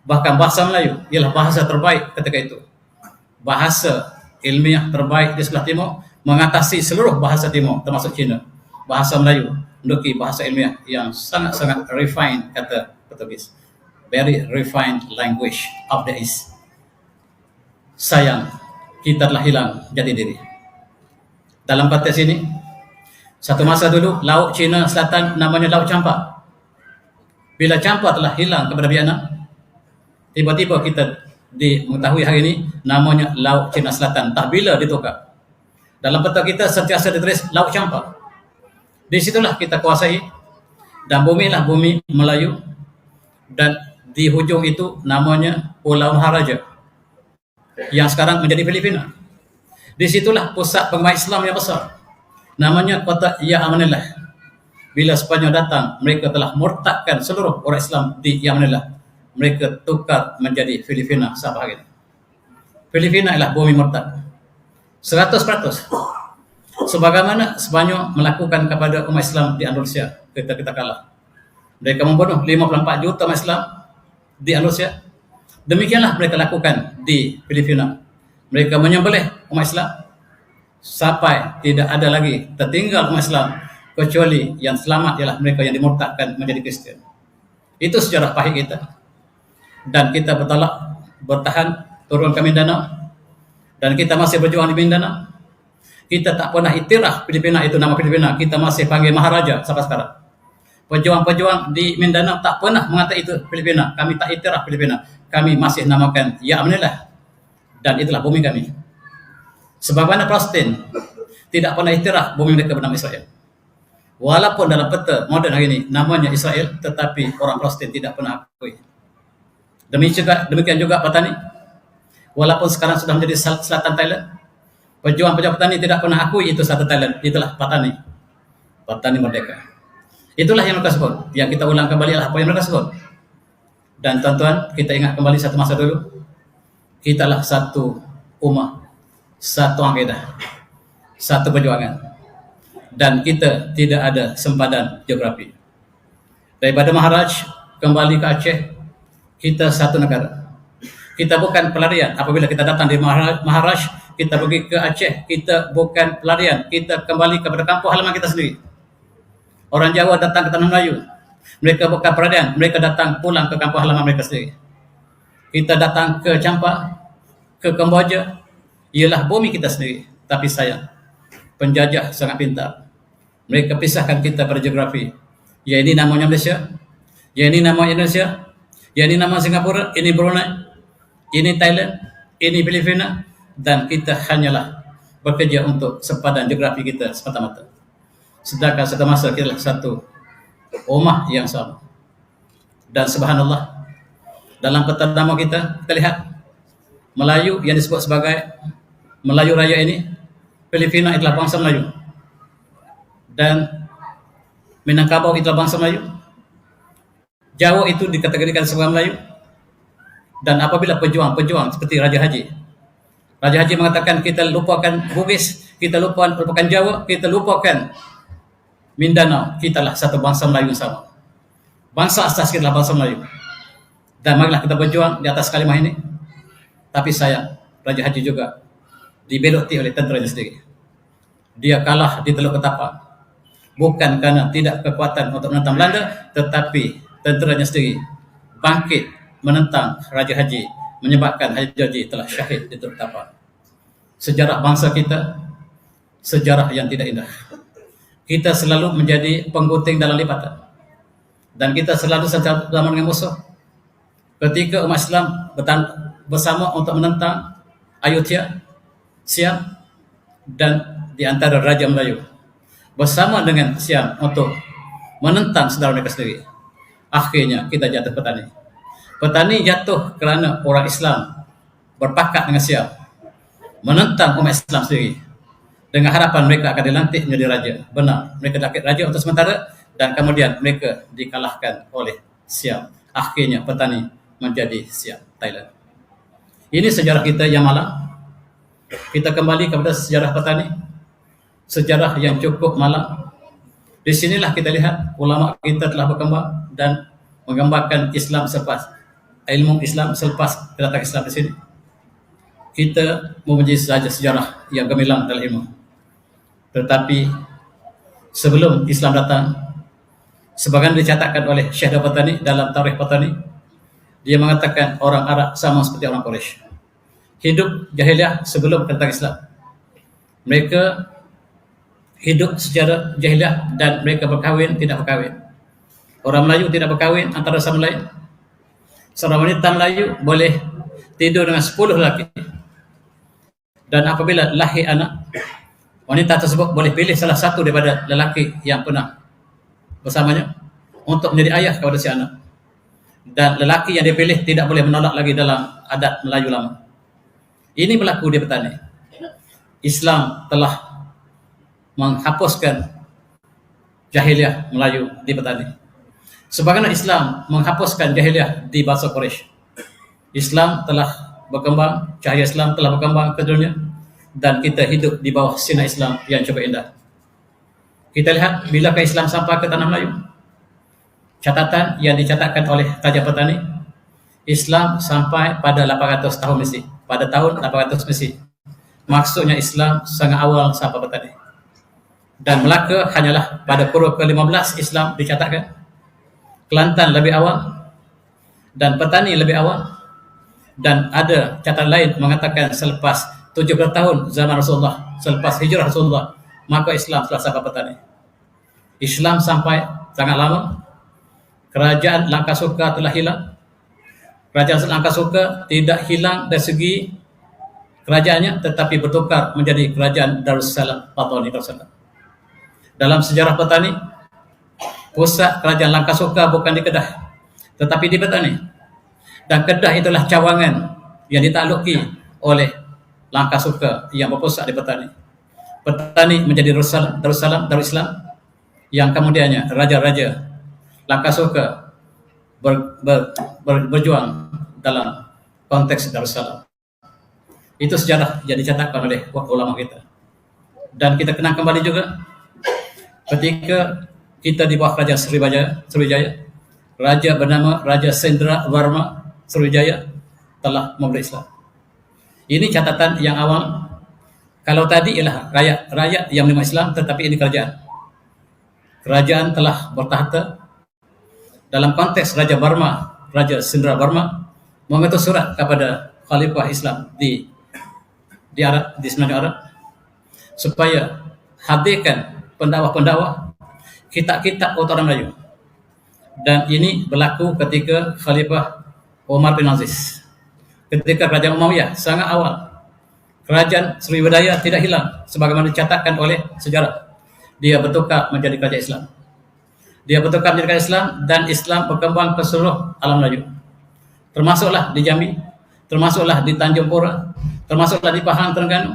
bahkan bahasa Melayu ialah bahasa terbaik ketika itu, bahasa ilmiah terbaik di sebelah timur, mengatasi seluruh bahasa timur termasuk Cina. Bahasa Melayu menduduki bahasa ilmiah yang sangat-sangat refined, kata Portugis. Very refined language of the East. Sayang, kita telah hilang jati diri. Dalam konteks ini, satu masa dulu Laut Cina Selatan namanya Laut Campak. Bila Campak telah hilang kepada Vietnam, tiba-tiba kita mengetahui hari ini namanya Laut Cina Selatan. Tak bila ditukar. Dalam peta kita sentiasa ditulis Laut Campak. Di situlah kita kuasai, dan bumi lah bumi Melayu, dan di hujung itu namanya Pulau Maharaja yang sekarang menjadi Filipina. Di situlah pusat penggemar Islam yang besar, namanya kota Ya'amanillah. Bila Sepanyol datang, mereka telah murtadkan seluruh orang Islam di Ya'amanillah. Mereka tukar menjadi Filipina sampai hari ini. Filipina ialah bumi murtad 100%. Sebagaimana Sepanyol melakukan kepada umat Islam di Andalusia ketika kita kalah. Mereka membunuh 54 juta umat Islam di Andalusia. Demikianlah mereka lakukan di Filipina. Mereka menyembelih umat Islam sampai tidak ada lagi tertinggal umat Islam, kecuali yang selamat ialah mereka yang dimurtadkan menjadi Kristian. Itu sejarah pahit kita. Dan kita bertahan turun ke Mindanao, dan kita masih berjuang di Mindanao. Kita tak pernah iktiraf Filipina itu nama Filipina. Kita masih panggil Maharaja sampai sekarang. Pejuang-pejuang di Mindanao tak pernah mengatakan itu Filipina. Kami tak iktiraf Filipina. Kami masih namakan Ya'amanillah. Dan itulah bumi kami. Sebagaimana Palestin tidak pernah iktiraf bumi mereka bernama Israel. Walaupun dalam peta moden hari ini namanya Israel, tetapi orang Palestin tidak pernah akui. Demikian juga petani. Walaupun sekarang sudah menjadi selatan Thailand, pejuang-pejuang petani tidak pernah akui itu satu Thailand. Itulah petani. Petani merdeka. Itulah yang mereka sebut. Yang kita ulang kembali adalah apa yang mereka sebut. Dan tuan-tuan, kita ingat kembali satu masa dulu. Kitalah satu ummah, satu akidah, satu perjuangan. Dan kita tidak ada sempadan geografi. Daripada Maharaj kembali ke Aceh, kita satu negara. Kita bukan pelarian. Apabila kita datang di Maharaj, kita pergi ke Aceh, kita bukan pelarian. Kita kembali kepada kampung halaman kita sendiri. Orang Jawa datang ke Tanah Melayu, mereka bukan pelarian, mereka datang pulang ke kampung halaman mereka sendiri. Kita datang ke Campak, ke Kamboja, ialah bumi kita sendiri. Tapi sayang, penjajah sangat pintar. Mereka pisahkan kita pada geografi. Ya ini namanya Malaysia, ya ini nama Indonesia, ya ini nama Singapura, ini Brunei, ini Thailand, ini Filipina, dan kita hanyalah bekerja untuk sempadan geografi kita semata-mata. Sedangkan satu masa kita adalah satu ummah yang sama. Dan subhanallah, dalam peta nama kita lihat Melayu yang disebut sebagai Melayu Raya ini, Filipina itulah bangsa Melayu, dan Minangkabau itulah bangsa Melayu. Jawa itu dikategorikan sebagai Melayu. Dan apabila pejuang-pejuang seperti Raja Haji mengatakan kita lupakan Bugis, kita lupakan Jawa, kita lupakan Mindanao, kitalah satu bangsa Melayu yang sama. Bangsa asas kita adalah bangsa Melayu. Dan marilah kita berjuang di atas kalimah ini. Tapi sayang, Raja Haji juga dibeloti oleh tenteranya sendiri. Dia kalah di Teluk Ketapang. Bukan karena tidak kekuatan untuk menentang Belanda, tetapi tenteranya sendiri bangkit menentang Raja Haji, menyebabkan Haji telah syahid di Teluk Ketapang. Sejarah bangsa kita, sejarah yang tidak indah. Kita selalu menjadi penggunting dalam lipatan. Dan kita selalu sama dengan musuh. Ketika umat Islam bersama untuk menentang Ayutthaya, Siam, dan di antara Raja Melayu, bersama dengan Siam untuk menentang saudara mereka sendiri. Akhirnya kita jatuh petani. Petani jatuh kerana orang Islam berpakat dengan Siam menentang umat Islam sendiri dengan harapan mereka akan dilantik menjadi raja. Benar, mereka dapat raja untuk sementara dan kemudian mereka dikalahkan oleh Siam. Akhirnya petani menjadi Siam Thailand. Ini sejarah kita yang malang. Kita kembali kepada sejarah petani, sejarah yang cukup malang. Di sinilah kita lihat ulama kita telah berkembang dan menggambarkan Islam selepas ilmu Islam selepas kedatangan Islam di sini. Kita mempunyai saja sejarah yang gemilang dalam ilmu. Tetapi sebelum Islam datang, sebagaimana dicatatkan oleh Syekh Al-Patani dalam Tarikh Patani, dia mengatakan orang Arab sama seperti orang Quraisy. Hidup jahiliah sebelum kedatangan Islam. Mereka hidup secara jahiliah dan mereka berkahwin tidak berkahwin. Orang Melayu tidak berkahwin antara sama lain. Seorang wanita Melayu boleh tidur dengan 10 lelaki. Dan apabila lahir anak, wanita tersebut boleh pilih salah satu daripada lelaki yang pernah bersamanya untuk menjadi ayah kepada si anak. Dan lelaki yang dipilih tidak boleh menolak lagi dalam adat Melayu lama. Ini berlaku di petani. Islam telah menghapuskan jahiliah Melayu di petani. Sebagaimana Islam menghapuskan jahiliah di bangsa Quraisy. Islam telah berkembang, cahaya Islam telah berkembang ke dunia dan kita hidup di bawah sinar Islam yang cukup indah. Kita lihat bilakah Islam sampai ke tanah Melayu. Catatan yang dicatatkan oleh Raja Petani, Islam sampai pada 800 tahun Mesir. Pada tahun 800 Mesir. Maksudnya Islam sangat awal sampai petani. Dan Melaka hanyalah pada kurun ke-15 Islam dicatatkan. Kelantan lebih awal dan petani lebih awal. Dan ada catatan lain mengatakan selepas 70 tahun zaman Rasulullah, selepas hijrah Rasulullah, maka Islam telah sampai petani. Islam sampai sangat lama. Kerajaan Langkasuka telah hilang. Kerajaan Langkasuka tidak hilang dari segi kerajaannya, tetapi bertukar menjadi kerajaan Darussalam, Patani Darussalam. Dalam sejarah petani, pusat kerajaan Langkasuka bukan di Kedah, tetapi di Petani. Dan Kedah itulah cawangan yang ditakluki oleh Langkasuka yang berpusat di Petani. Petani menjadi Darussalam, Darussalam, yang kemudiannya raja-raja Langkasuka berjuang dalam konteks Darussalam. Itu sejarah yang dicatatkan oleh ulama kita. Dan kita kenang kembali juga ketika kita di bawah Kerajaan Sriwijaya, raja bernama Raja Sendra Varma Sriwijaya telah memeluk Islam. Ini catatan yang awal. Kalau tadi ialah rakyat yang menerima Islam, tetapi ini kerajaan. Kerajaan telah bertahta. Dalam konteks Raja Burma, Raja Sendra Burma mengutus surat kepada Khalifah Islam di Arab, di semenanjung Arab, supaya hadirkan pendakwah-pendakwah kitab-kitab untuk orang Melayu. Dan ini berlaku ketika Khalifah Umar bin Aziz. Ketika Kerajaan Umayyah sangat awal, Kerajaan Sriwijaya tidak hilang sebagaimana dicatatkan oleh sejarah. Dia bertukar menjadi kerajaan Islam. Dia bertukar menjadi kerajaan Islam dan Islam berkembang ke seluruh alam Melayu. Termasuklah di Jambi, termasuklah di Tanjung Pura, termasuklah di Pahang, Terengganu,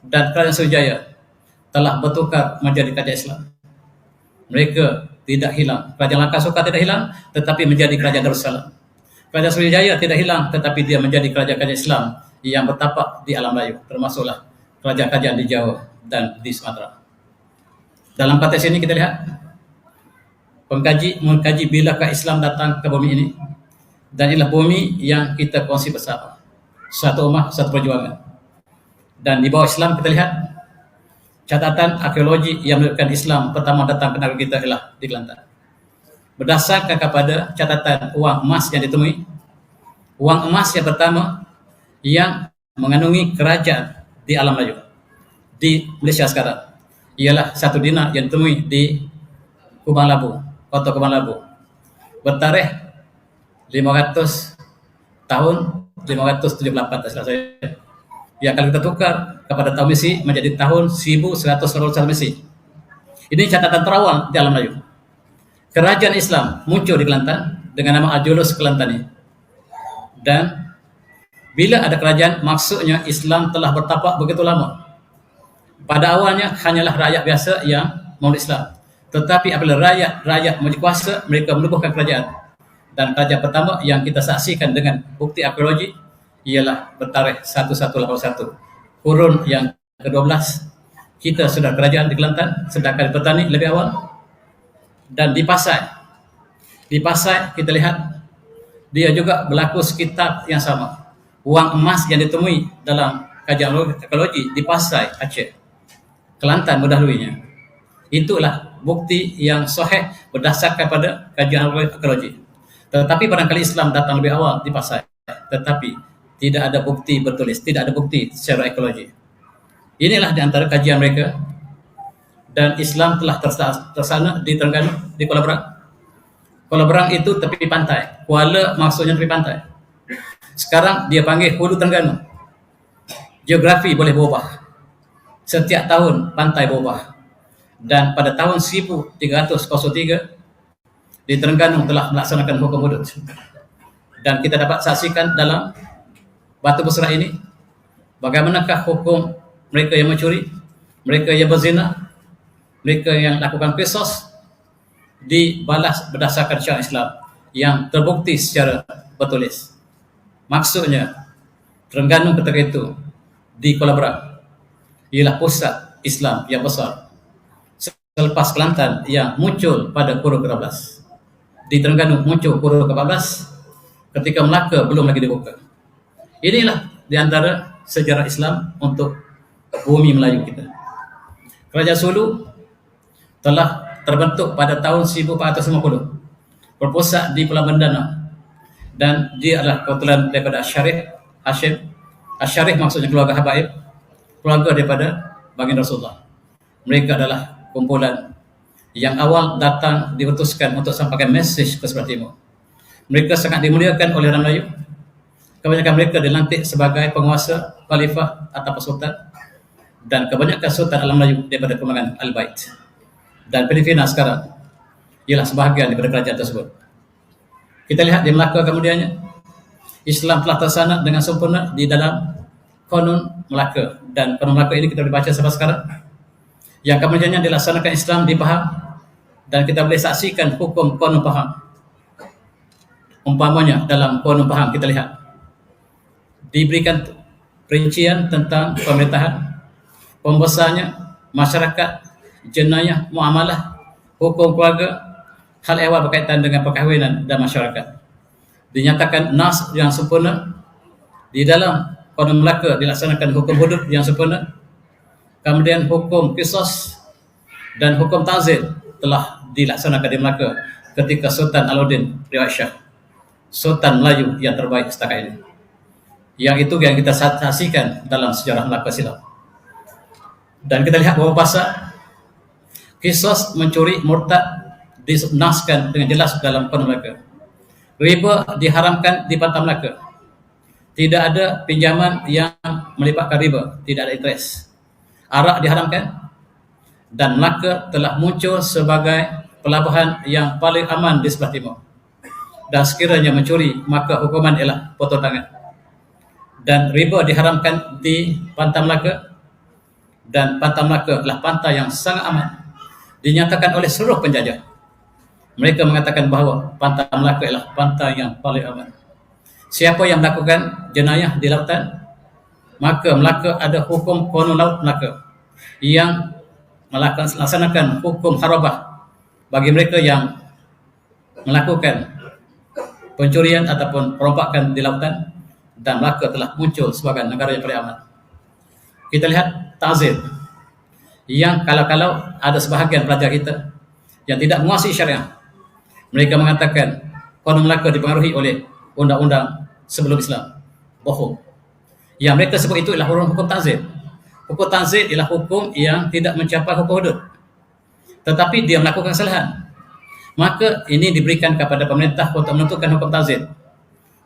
dan Kerajaan Sriwijaya telah bertukar menjadi kerajaan Islam. Mereka tidak hilang. Kerajaan Langkasuka tidak hilang, tetapi menjadi kerajaan Darussalam. Kerajaan Sriwijaya tidak hilang, tetapi dia menjadi kerajaan-kerajaan Islam yang bertapak di alam Melayu, termasuklah kerajaan-kerajaan di Jawa dan di Sumatera. Dalam konteks ini kita lihat mengkaji bilakah Islam datang ke bumi ini, dan inilah bumi yang kita kongsi bersama, satu umat, satu perjuangan. Dan di bawah Islam kita lihat catatan arkeologi yang menunjukkan Islam pertama datang ke negara kita ialah di Kelantan. Berdasarkan kepada catatan uang emas yang ditemui, uang emas yang pertama yang mengandungi kerajaan di alam Melayu di Malaysia sekarang ialah 1 dinar yang ditemui di Kubang Labu, kota Kubang Labu, bertarikh 500 tahun 578 tak salah saya. Yang kalau kita tukar kepada tahun Mesir menjadi tahun 1100 Mesir. Ini catatan terawal di alam Melayu. Kerajaan Islam muncul di Kelantan dengan nama Ajulus Kelantani. Dan bila ada kerajaan, maksudnya Islam telah bertapak begitu lama. Pada awalnya hanyalah rakyat biasa yang memeluk Islam. Tetapi apabila rakyat menjadi kuasa, mereka menubuhkan kerajaan. Dan kerajaan pertama yang kita saksikan dengan bukti arkeologi ialah bertarikh 1181. Kurun yang ke-12, kita sudah kerajaan di Kelantan, sedangkan petani lebih awal. Dan di Pasai kita lihat dia juga berlaku sekitar yang sama. Wang emas yang ditemui dalam kajian arkeologi di Pasai, Aceh, Kelantan mendahulunya. Itulah bukti yang sahih berdasarkan pada kajian arkeologi. Tetapi barangkali Islam datang lebih awal di Pasai, tetapi tidak ada bukti bertulis, tidak ada bukti secara arkeologi. Inilah di antara kajian mereka. Dan Islam telah tersana di Terengganu, di Kuala Berang. Kuala Berang itu tepi pantai. Kuala maksudnya tepi pantai. Sekarang dia panggil Hulu Terengganu. Geografi boleh berubah. Setiap tahun pantai berubah. Dan pada tahun 1303 di Terengganu telah melaksanakan hukum hudud. Dan kita dapat saksikan dalam batu besar ini bagaimanakah hukum mereka yang mencuri, mereka yang berzina, mereka yang lakukan qisas dibalas berdasarkan syariat Islam yang terbukti secara bertulis. Maksudnya Terengganu ketika itu di Kuala Berang ialah pusat Islam yang besar selepas Kelantan yang muncul pada kurun ke-12. Di Terengganu muncul kurun ke-14 ketika Melaka belum lagi dibuka. Inilah di antara sejarah Islam untuk bumi Melayu kita. Kerajaan Sulu telah terbentuk pada tahun 1450, berpusat di Pulau Bendana, dan dia adalah keturunan daripada Asyarif Hashim. Asyarif maksudnya keluarga habaib, keluarga daripada baginda Rasulullah. Mereka adalah kumpulan yang awal datang diutuskan untuk sampaikan mesej ke sebelah timur. Mereka sangat dimuliakan oleh orang Melayu. Kebanyakan mereka dilantik sebagai penguasa, khalifah atau sultan, dan kebanyakan sultan alam Melayu daripada golongan Al-Bait. Dan Filipina sekarang ialah sebahagian daripada kerajaan tersebut. Kita lihat di Melaka kemudiannya, Islam telah tersana dengan sempurna di dalam Konun Melaka. Dan Konun Melaka ini kita boleh baca sampai sekarang. Yang kemudiannya dilaksanakan Islam di Pahang, dan kita boleh saksikan hukum Konun Pahang. Umpamanya dalam Konun Pahang kita lihat diberikan perincian tentang pemerintahan, pembesarnya, masyarakat, jenayah, muamalah, hukum keluarga, hal ehwal berkaitan dengan perkahwinan dan masyarakat. Dinyatakan nas yang sempurna. Di dalam Konun Melaka dilaksanakan hukum hudud yang sempurna. Kemudian hukum qisas dan hukum ta'zir telah dilaksanakan di Melaka ketika Sultan Alauddin Riwayat Shah, Sultan Melayu yang terbaik setakat ini. Yang itu yang kita saksikan dalam sejarah Melaka silam. Dan kita lihat bahawa pasal qisas mencuri murtad dinaskan dengan jelas dalam Konun Melaka. Riba diharamkan di Pantai Melaka. Tidak ada pinjaman yang melibatkan riba, tidak ada interest. Arak diharamkan, dan Melaka telah muncul sebagai pelabuhan yang paling aman di sebelah timur. Dan sekiranya mencuri, maka hukuman ialah potong tangan. Dan riba diharamkan di Pantai Melaka, dan Pantai Melaka adalah pantai yang sangat aman. Dinyatakan oleh seluruh penjajah. Mereka mengatakan bahawa Pantai Melaka adalah pantai yang paling aman. Siapa yang melakukan jenayah di lautan, maka Melaka ada hukum Konun Laut Melaka yang melaksanakan hukum harabah bagi mereka yang melakukan pencurian ataupun perompakan di lautan, dan Melaka telah muncul sebagai negara yang paling aman. Kita lihat ta'zir, yang kalau-kalau ada sebahagian pelajar kita yang tidak menguasai syariah, mereka mengatakan Konun Melaka dipengaruhi oleh undang-undang sebelum Islam. Bohong. Yang mereka sebut itu ialah hukum ta'zir. Hukum ta'zir ialah hukum yang tidak mencapai hukum hudud, tetapi dia melakukan kesalahan. Maka ini diberikan kepada pemerintah untuk menentukan hukum ta'zir.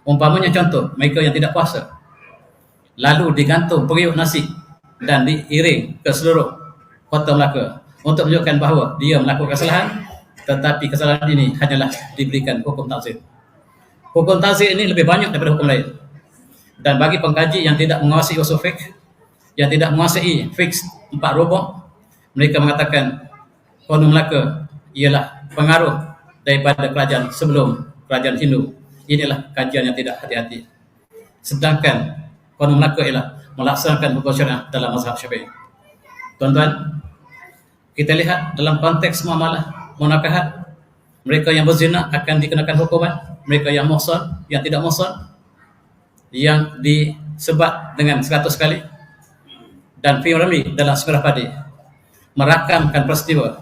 Umpamanya contoh, mereka yang tidak puasa, lalu digantung periuk nasi dan diiring ke seluruh kota Melaka. untuk menunjukkan bahawa dia melakukan kesalahan, tetapi kesalahan ini hanyalah diberikan hukum ta'zir. Hukum ta'zir ini lebih banyak daripada hukum lain. Dan bagi pengkaji yang tidak menguasai usul fiqh, yang tidak menguasai fiqh 4 rubuk, mereka mengatakan Qanun Melaka ialah pengaruh daripada kerajaan sebelum kerajaan Hindu. Inilah kajian yang tidak hati-hati. Sedangkan Qanun Melaka ialah melaksanakan hukum syariah dalam mazhab Syafi'i. Tuan-tuan, kita lihat dalam konteks muamalah, munakahat, mereka yang berzina akan dikenakan hukuman, mereka yang muhsan, yang tidak muhsan, yang disebat dengan 100 kali, dan Fi Ramli dalam Sejarah Padi merakamkan peristiwa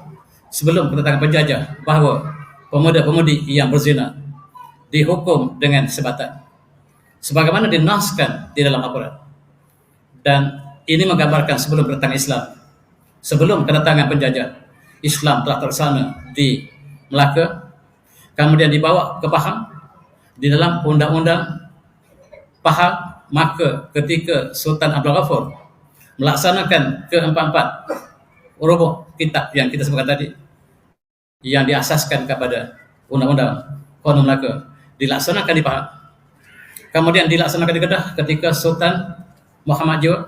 sebelum kedatangan penjajah bahawa pemuda-pemudi yang berzina dihukum dengan sebatan sebagaimana dinaskan di dalam Al-Quran. Dan ini menggambarkan sebelum kedatangan Islam, sebelum kedatangan penjajah, Islam telah terlaksana di Melaka, kemudian dibawa ke Pahang di dalam undang-undang Pahang. Maka ketika Sultan Abdul Ghafur melaksanakan ke-44 rubuk kitab yang kita sebutkan tadi, yang diasaskan kepada undang-undang Qanun Melaka, dilaksanakan di Pahang, kemudian dilaksanakan di Kedah ketika Sultan Muhammad Jawa,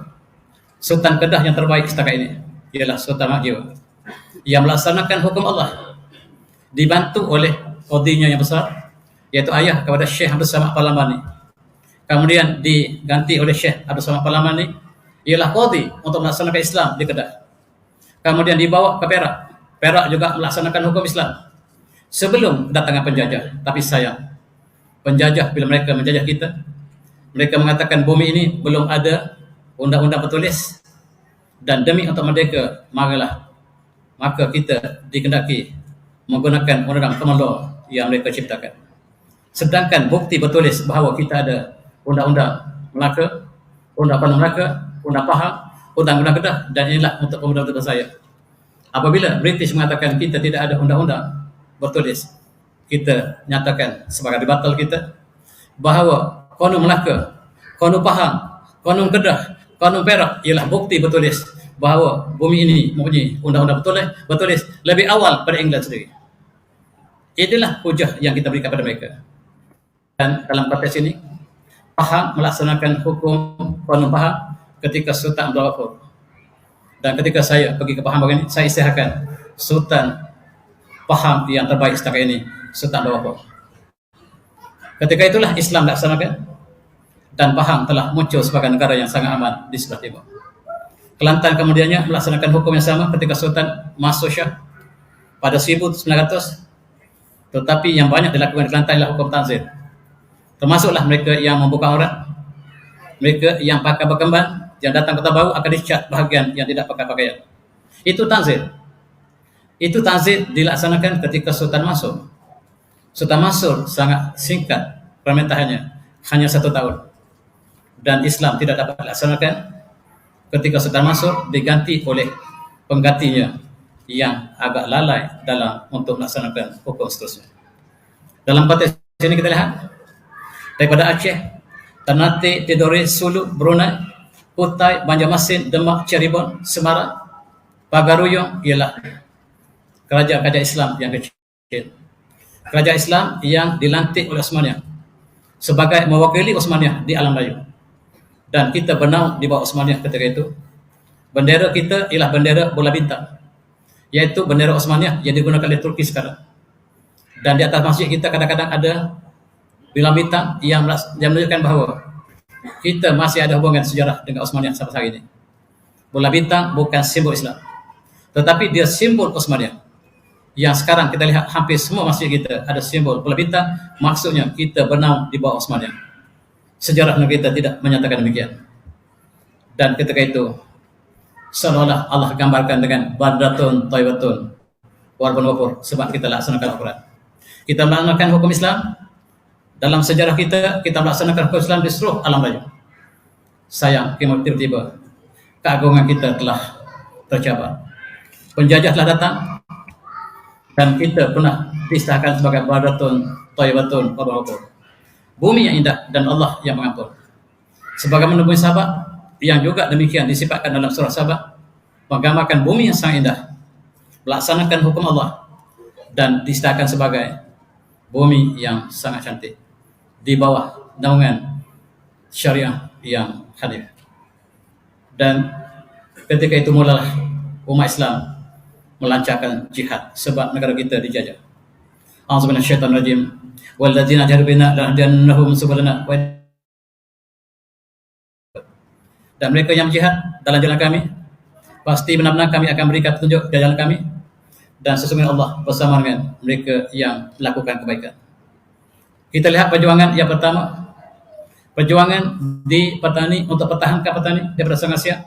Sultan Kedah yang terbaik setakat ini ialah Sultan Muhammad Jawa, yang melaksanakan hukum Allah, dibantu oleh qadinya yang besar, iaitu ayah kepada Syekh Abdul Samad Parlamani. Kemudian diganti oleh Syekh Abdul Samad Parlamani, ialah qadi untuk melaksanakan Islam di Kedah. Kemudian dibawa ke Perak, Perak juga melaksanakan hukum Islam sebelum kedatangan penjajah. Tapi sayang, penjajah bila mereka menjajah kita, mereka mengatakan bumi ini belum ada undang-undang bertulis, dan demi untuk merdeka, maka kita dikehendaki menggunakan undang-undang common law yang mereka ciptakan. Sedangkan bukti bertulis bahawa kita ada undang-undang Melaka, undang-undang Melaka, undang Pahang, undang-undang Kedah, dan inilah untuk pemuda bersaya. Apabila British mengatakan kita tidak ada undang-undang bertulis, kita nyatakan sebagai batal kita bahawa Qanun Melaka, Qanun Pahang, Qanun Kedah, Qanun Perak ialah bukti bertulis bahawa bumi ini mempunyai undang-undang bertulis lebih awal pada England sendiri. Itulah hujah yang kita berikan kepada mereka. Dan dalam konteks ini, Pahang melaksanakan hukum Qanun Pahang ketika Sultan Abdul Ghafur. Dan ketika saya pergi ke Pahang begini, saya isytiharkan Sultan Pahang yang terbaik setakat ini, Sultan Abdul Ghafur. Ketika itulah Islam dilaksanakan, dan Pahang telah muncul sebagai negara yang sangat aman di sebelah timur. Kelantan kemudiannya melaksanakan hukum yang sama ketika Sultan Masud Shah pada 1900. Tetapi yang banyak dilakukan di Kelantan adalah hukum tanzir. Termasuklah mereka yang membuka aurat, mereka yang pakai berkemban, yang datang kota baru akan dicat bahagian yang tidak pakai pakaian. Itu tanzir. Itu tanzir dilaksanakan ketika Sultan Mansur. Sultan Mansur sangat singkat pemerintahannya, hanya 1 tahun. Dan Islam tidak dapat dilaksanakan ketika Sultan Mansur diganti oleh penggantinya yang agak lalai dalam untuk melaksanakan hukum seterusnya. Dalam konteks ini kita lihat daripada Aceh, Ternate, Tidore, Sulu, Brunei, Kutai, Banjarmasin, Demak, Cirebon, Semarang, Pagaruyung ialah kerajaan-kerajaan Islam yang kecil. Kerajaan Islam yang dilantik oleh Osmaniyah sebagai mewakili Osmaniyah di alam Melayu. Dan kita bernaung di bawah Osmaniyah ketika itu. Bendera kita ialah bendera bola bintang, iaitu bendera Osmaniyah yang digunakan oleh Turki sekarang. Dan di atas masjid kita kadang-kadang ada bilang bintang yang menunjukkan bahawa kita masih ada hubungan sejarah dengan Osmaniyah sampai hari ini. Bola bintang bukan simbol Islam, tetapi dia simbol Osmaniyah. Yang sekarang kita lihat hampir semua masjid kita ada simbol bola bintang, maksudnya kita bernaung di bawah Osmaniyah. Sejarah negeri kita tidak menyatakan demikian. Dan ketika itu seolah-olah Allah gambarkan dengan Badratun Thayyibatun walaupun wafur, sebab kita laksanakan Al-Quran. Kita melaksanakan hukum Islam. Dalam sejarah kita melaksanakan hukum Islam di seluruh alam Melayu. Sayang, tiba-tiba keagungan kita telah tercabar. Penjajah telah datang dan kita pernah diistilahkan sebagai Badratun Thayyibatun wafur, bumi yang indah dan Allah yang mengampun. Sebagaimana bumi Sabah yang juga demikian disifatkan dalam surah Sabah, menggambarkan bumi yang sangat indah. melaksanakan hukum Allah dan disatakan sebagai bumi yang sangat cantik di bawah naungan syariah yang hanif. Dan ketika itu mulalah umat Islam melancarkan jihad sebab negara kita dijajah. A'udzubillahi minasyaitonir rajim. Walladzina jahadu bina lanahdiyannahum subulana. Dan mereka yang berjihad dalam jalan kami, pasti benar-benar kami akan berikan petunjuk ke jalan kami, dan sesungguhnya Allah bersama dengan mereka yang melakukan kebaikan. Kita lihat perjuangan yang pertama, perjuangan di petani untuk pertahankan petani daripada Sungai Siak,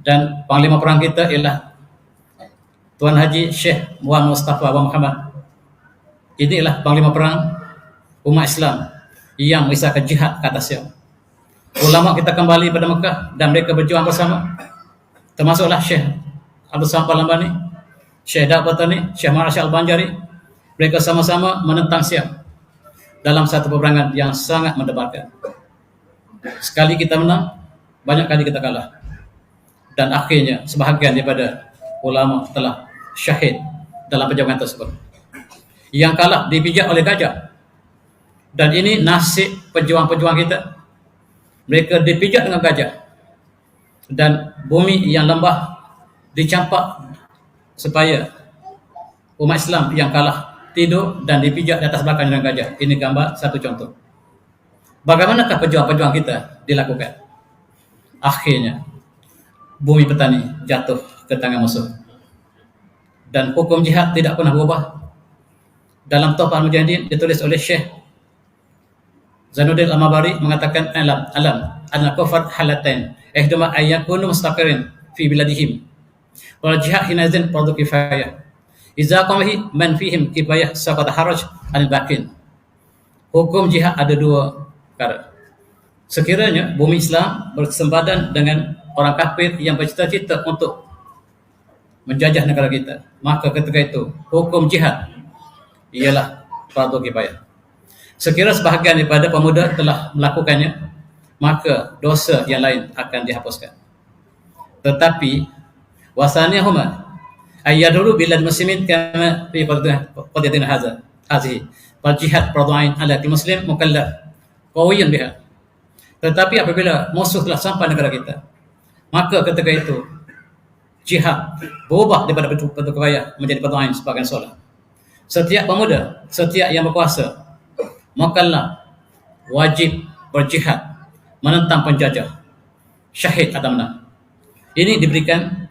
dan panglima perang kita ialah Tuan Haji Syekh Wan Mustafa Wan Muhammad. Inilah panglima perang umat Islam yang mengisahkan jihad ke atas Siak. Ulama kita kembali pada Mekah dan mereka berjuang bersama, termasuklah Syekh Abdul Samad Palambani, Syekh Daud Batani, Syekh Marashal Al-Banjari. Mereka sama-sama menentang Siak dalam satu peperangan yang sangat mendebarkan. Sekali kita menang, banyak kali kita kalah. Dan akhirnya sebahagian daripada ulama telah syahid dalam perjuangan tersebut. Yang kalah dipijak oleh gajah. Dan ini nasib pejuang-pejuang kita. Mereka dipijak dengan gajah. Dan bumi yang lembah dicampak supaya umat Islam yang kalah tidur dan dipijak di atas belakang dengan gajah. Ini gambar satu contoh. Bagaimanakah pejuang-pejuang kita dilakukan? Akhirnya bumi petani jatuh ke tangan musuh. Dan hukum jihad tidak pernah berubah. Dalam Tuhfah Al-Mujahidin ditulis oleh Syekh Zainuddin Al-Mabari mengatakan alam al-kufar halatain ihduma ayyakunu mustaqirin fi biladihim wal jihad hinazin fardu kifayah idza qamahi man fihim kifayah saqata haraj anil baqin. Hukum jihad ada dua perkara. Sekiranya bumi Islam bersempadan dengan orang kafir yang bercita-cita untuk menjajah negara kita, maka ketika itu hukum jihad ialah fardu kifayah. Sekiranya sebahagian daripada pemuda telah melakukannya, maka dosa yang lain akan dihapuskan. Tetapi wasaniyahuma ayyadulu bilal muslimin kama fi qadiyatin hazihi wal jihad fardu ain ala muslim mukallaf qawiyan biha. Tetapi apabila musuh telah sampai negara kita, maka ketika itu jihad berubah daripada fardu kifayah menjadi fardu ain sebagai solat. Setiap pemuda, setiap yang berkuasa, mukallaf wajib berjihad menentang penjajah, syahid atau menang. Ini diberikan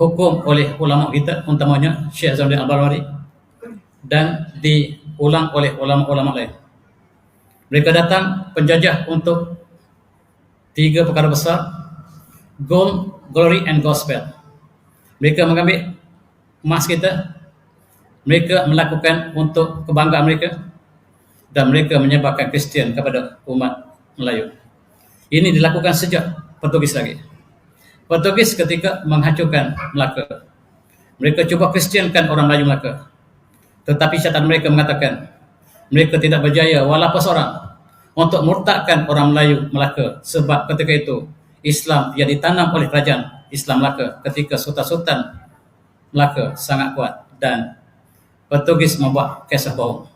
hukum oleh ulama kita, utamanya Syekh Zainuddin Al-Barbari, dan diulang oleh ulama-ulama lain. Mereka datang penjajah untuk tiga perkara besar: gold, glory and gospel. Mereka mengambil emas kita, mereka melakukan untuk kebanggaan mereka, dan mereka menyebarkan Kristian kepada umat Melayu. Ini dilakukan sejak Portugis lagi. Portugis ketika menghancurkan Melaka, mereka cuba Kristiankan orang Melayu Melaka. Tetapi catatan mereka mengatakan mereka tidak berjaya walaupun seorang untuk murtadkan orang Melayu Melaka, sebab ketika itu Islam yang ditanam oleh kerajaan Islam Melaka ketika sultan-sultan Melaka sangat kuat, dan Portugis membuat kisah bohong.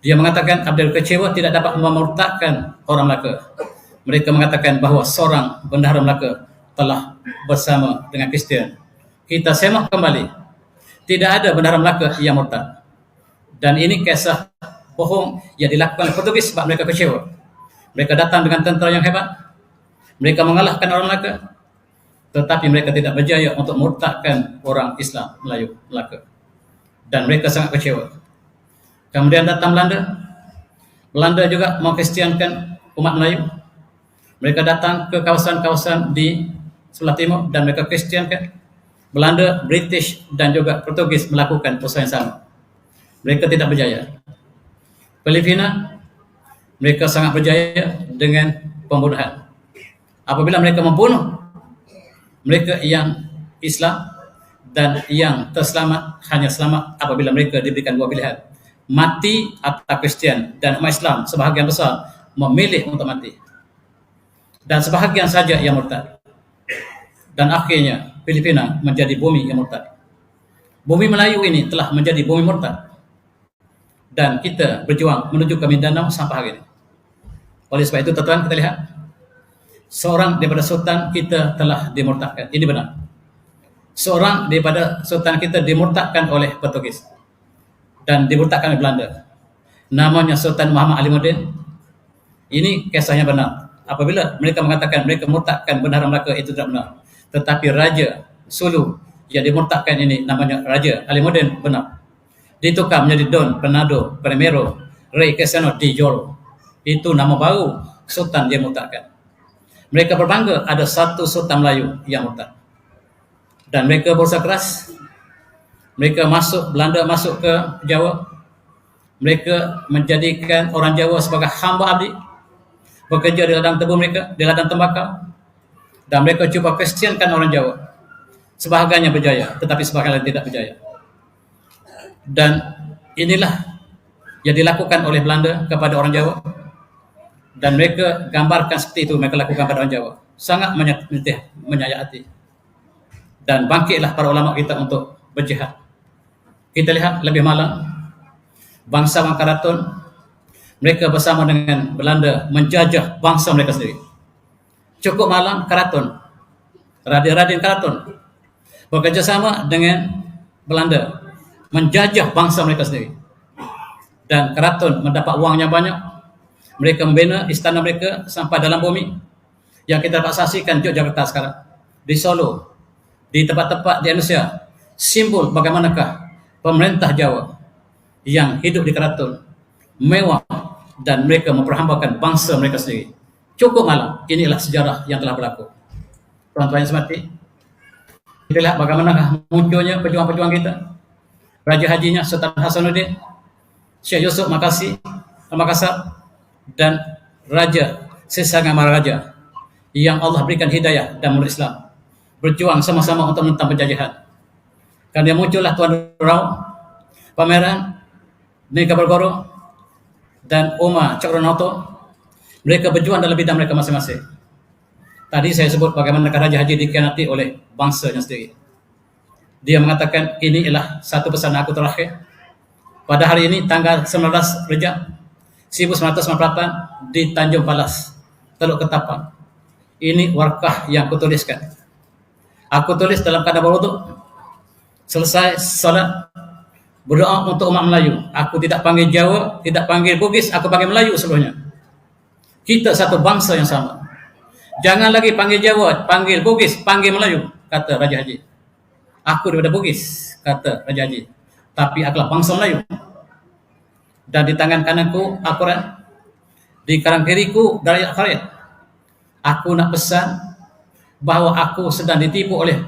Dia mengatakan Abdul kecewa tidak dapat memurtadkan orang Melaka. Mereka mengatakan bahawa seorang bendahara Melaka telah bersama dengan Kristian. Kita semak kembali, tidak ada bendahara Melaka yang murtad. Dan ini kisah bohong yang dilakukan oleh Portugis sebab mereka kecewa. Mereka datang dengan tentera yang hebat, mereka mengalahkan orang Melaka, tetapi mereka tidak berjaya untuk murtadkan orang Islam Melayu Melaka. Dan mereka sangat kecewa. Kemudian datang Belanda. Belanda juga mau Kristiankan umat Melayu. Mereka datang ke kawasan-kawasan di sebelah timur dan mereka Kristiankan. Belanda, British dan juga Portugis melakukan usaha yang sama. Mereka tidak berjaya. Filipina, mereka sangat berjaya dengan pembunuhan. Apabila mereka membunuh mereka yang Islam, dan yang terselamat hanya selamat apabila mereka diberikan dua pilihan: mati atau Kristian. Dan umat Islam sebahagian besar memilih untuk mati, dan sebahagian saja yang murtad. Dan akhirnya Filipina menjadi bumi yang murtad. Bumi Melayu ini telah menjadi bumi murtad dan kita berjuang menuju ke Mindanao sampai hari ini. Oleh sebab itu tuan-tuan, kita lihat seorang daripada sultan kita telah dimurtadkan. Ini benar. Seorang daripada sultan kita dimurtadkan oleh Portugis dan dimurtadkan oleh Belanda. Namanya Sultan Muhammad Alimuddin. Ini kisahnya benar. Apabila mereka mengatakan mereka murtadkan Bendahara Melaka, itu tidak benar. Tetapi Raja Sulu yang dimurtadkan ini namanya Raja Alimuddin, benar. Ditukar menjadi Don Fernando Primeiro Rei Cassiano de Joro. Itu nama baru sultan yang murtadkan. Mereka berbangga ada satu sultan Melayu yang murtad. Dan mereka berusaha keras. Mereka Belanda masuk ke Jawa. Mereka menjadikan orang Jawa sebagai hamba abdi, bekerja di ladang tebu mereka, di ladang tembakau. Dan mereka cuba kristiankan orang Jawa. Sebahagiannya berjaya, tetapi sebahagian lain tidak berjaya. Dan inilah yang dilakukan oleh Belanda kepada orang Jawa. Dan mereka gambarkan seperti itu mereka lakukan pada orang Jawa. Sangat menyayat. Dan bangkitlah para ulama kita untuk berjihad. Kita lihat lebih malam, bangsa Karaton, mereka bersama dengan Belanda menjajah bangsa mereka sendiri. Cukup malam, Karaton, Raden Karaton bekerjasama dengan Belanda menjajah bangsa mereka sendiri. Dan Karaton mendapat uangnya banyak. Mereka membina istana mereka sampai dalam bumi. Yang kita dapat saksikan di Yogyakarta sekarang, di Solo, di tempat-tempat di Indonesia, simbol bagaimanakah pemerintah Jawa yang hidup di Karaton mewah dan mereka memperhambakan bangsa mereka sendiri. Cukup malam, inilah sejarah yang telah berlaku. Tuan-tuan yang semati, kita lihat bagaimanakah munculnya pejuang-pejuang kita. Raja Hajinya Sultan Hasanuddin, Syekh Yusuf Makassar, dan Raja Sesanga Maharaja yang Allah berikan hidayah dan murid Islam, berjuang sama-sama untuk menentang penjajahan. Karena muncullah Tuan Rao, Pameran, Nika Bergoro, dan Oma Cokronoto. Mereka berjuang dalam bidang mereka masing-masing. Tadi saya sebut bagaimana Raja Haji dikhianati oleh bangsanya sendiri. Dia mengatakan, ini ialah satu pesan aku terakhir. Pada hari ini, tanggal 19 Rejab 1998 di Tanjung Palas, Teluk Ketapang. Ini warkah yang kutuliskan. Aku tulis dalam keadaan berwuduk. Selesai salat, berdoa untuk umat Melayu. Aku tidak panggil Jawa, tidak panggil Bugis, aku panggil Melayu seluruhnya. Kita satu bangsa yang sama. Jangan lagi panggil Jawa, panggil Bugis, panggil Melayu, kata Raja Haji. Aku daripada Bugis, kata Raja Haji, tapi akulah bangsa Melayu. Dan di tangan kananku Al-Quran, di kanan kiriku Darayat Kharit. Aku nak pesan bahawa aku sedang ditipu oleh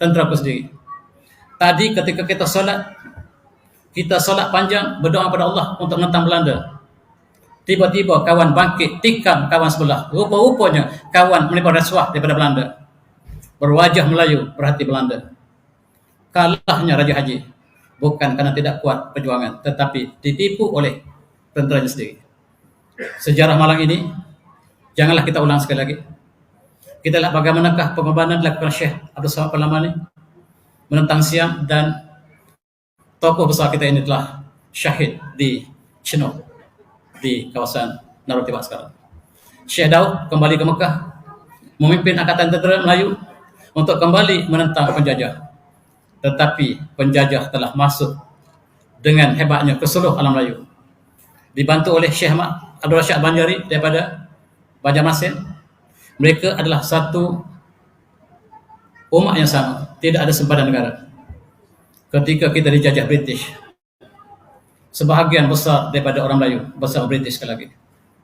tentera aku sendiri. Tadi ketika kita solat panjang, berdoa kepada Allah untuk menentang Belanda. Tiba-tiba kawan bangkit, tikam kawan sebelah. Rupa-rupanya kawan menerima rasuah daripada Belanda. Berwajah Melayu, berhati Belanda. Kalahnya Raja Haji. Bukan kerana tidak kuat perjuangan, tetapi ditipu oleh tenteranya sendiri. Sejarah malang ini, janganlah kita ulang sekali lagi. Kita lihat bagaimanakah pengorbanan dilakukan Syekh Abdul Samad Al-Lamani menentang Siam, dan tokoh besar kita ini telah syahid di Chenok, di kawasan Narotibak sekarang. Syekh Daud kembali ke Mekah, memimpin angkatan tentera Melayu untuk kembali menentang penjajah. Tetapi penjajah telah masuk dengan hebatnya ke seluruh alam Melayu. Dibantu oleh Syekh Abdul Rashid Banjari daripada Banjarmasin. Mereka adalah satu umat yang sama, tidak ada sempadan negara. Ketika kita dijajah British, sebahagian besar daripada orang Melayu bersama British sekali lagi,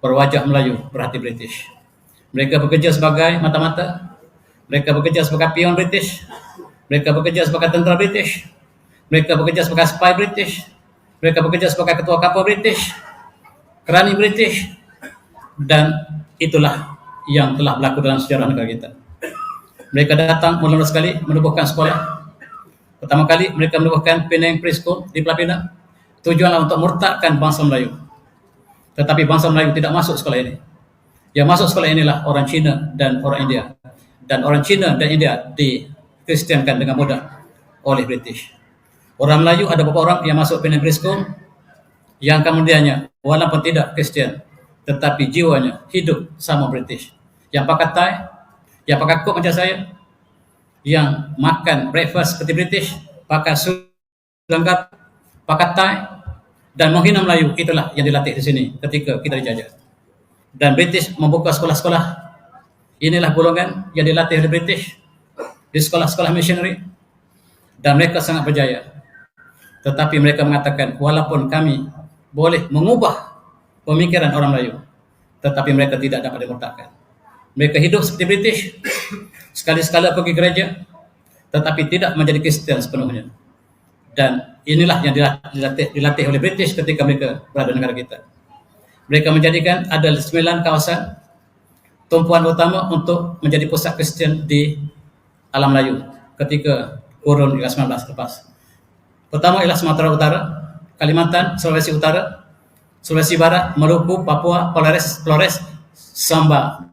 berwajah Melayu, berhati British. Mereka bekerja sebagai mata-mata, mereka bekerja sebagai pion British, mereka bekerja sebagai tentera British, mereka bekerja sebagai spy British, mereka bekerja sebagai ketua kapal British, kerani British, dan itulah yang telah berlaku dalam sejarah negara kita. Mereka datang mula-mula sekali menubuhkan sekolah. Pertama kali mereka menubuhkan Penang Preschool di Pulau Pinang. Tujuanlah untuk murtadkan bangsa Melayu. Tetapi bangsa Melayu tidak masuk sekolah ini. Yang masuk sekolah inilah orang Cina dan orang India. Dan orang Cina dan India dikristiankan dengan mudah oleh British. Orang Melayu ada beberapa orang yang masuk Penang School yang kemudiannya walaupun tidak Kristian, tetapi jiwanya hidup sama British. Yang pakai tie, yang pakai coat macam saya, yang makan breakfast seperti British, pakai suit lengkap, pakai tie, dan menghina Melayu. Itulah yang dilatih di sini ketika kita dijajah. Dan British membuka sekolah-sekolah. Inilah golongan yang dilatih oleh British di sekolah-sekolah missionary, dan mereka sangat berjaya. Tetapi mereka mengatakan, walaupun kami boleh mengubah pemikiran orang Melayu, tetapi mereka tidak dapat dimurtadkan. Mereka hidup seperti British, sekali-sekala pergi gereja, tetapi tidak menjadi Kristen sepenuhnya. Dan inilah yang dilatih oleh British ketika mereka berada di negara kita. Mereka menjadikan ada 9 kawasan tumpuan utama untuk menjadi pusat Kristen di alam Melayu ketika kurun 19 lepas. Pertama ialah Sumatera Utara, Kalimantan, Sulawesi Utara, Sulawesi Barat, Maluku, Papua, Flores, Samba.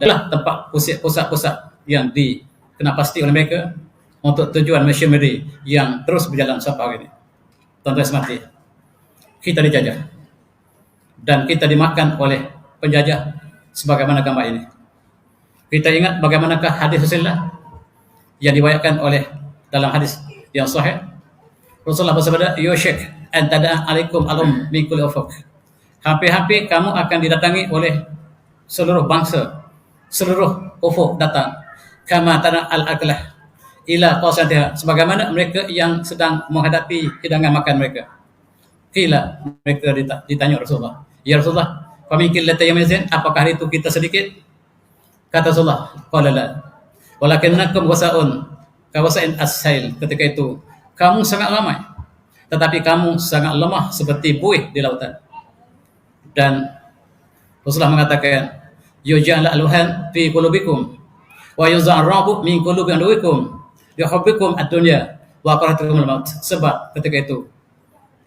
Adalah tempat pusat-pusat yang dikena pasti oleh mereka untuk tujuan missionary yang terus berjalan sampai hari ini. Tuan-tuan semati, kita dijajah dan kita dimakan oleh penjajah sebagaimana gambar ini. Kita ingat bagaimanakah hadis Rasulullah yang diwayatkan oleh dalam hadis yang sahih. Rasulullah bersabda, "Yushik an tada'a alaikum alum min kulli ufuq." Hampir-hampir kamu akan didatangi oleh seluruh bangsa, seluruh ufuk datang. Kama tana al-aqlah ila qasatiha, sebagaimana mereka yang sedang menghadapi hidangan makan mereka. Qila, mereka ditanya Rasulullah, "Ya Rasulullah, famikil latayamizin, apakah hari itu kita sedikit?" Kata Rasulullah, "Qala la, walakinnakum wasa'un kawasain as-sail." Ketika itu kamu sangat ramai, tetapi kamu sangat lemah seperti buih di lautan. Dan Rasulullah mengatakan, "Yuja'al al-luhan fi qulubikum wa yuz'arabu min qulubi aduwikum yuhibbukum ad-dunya wa qaratukum al-maut." Sebab ketika itu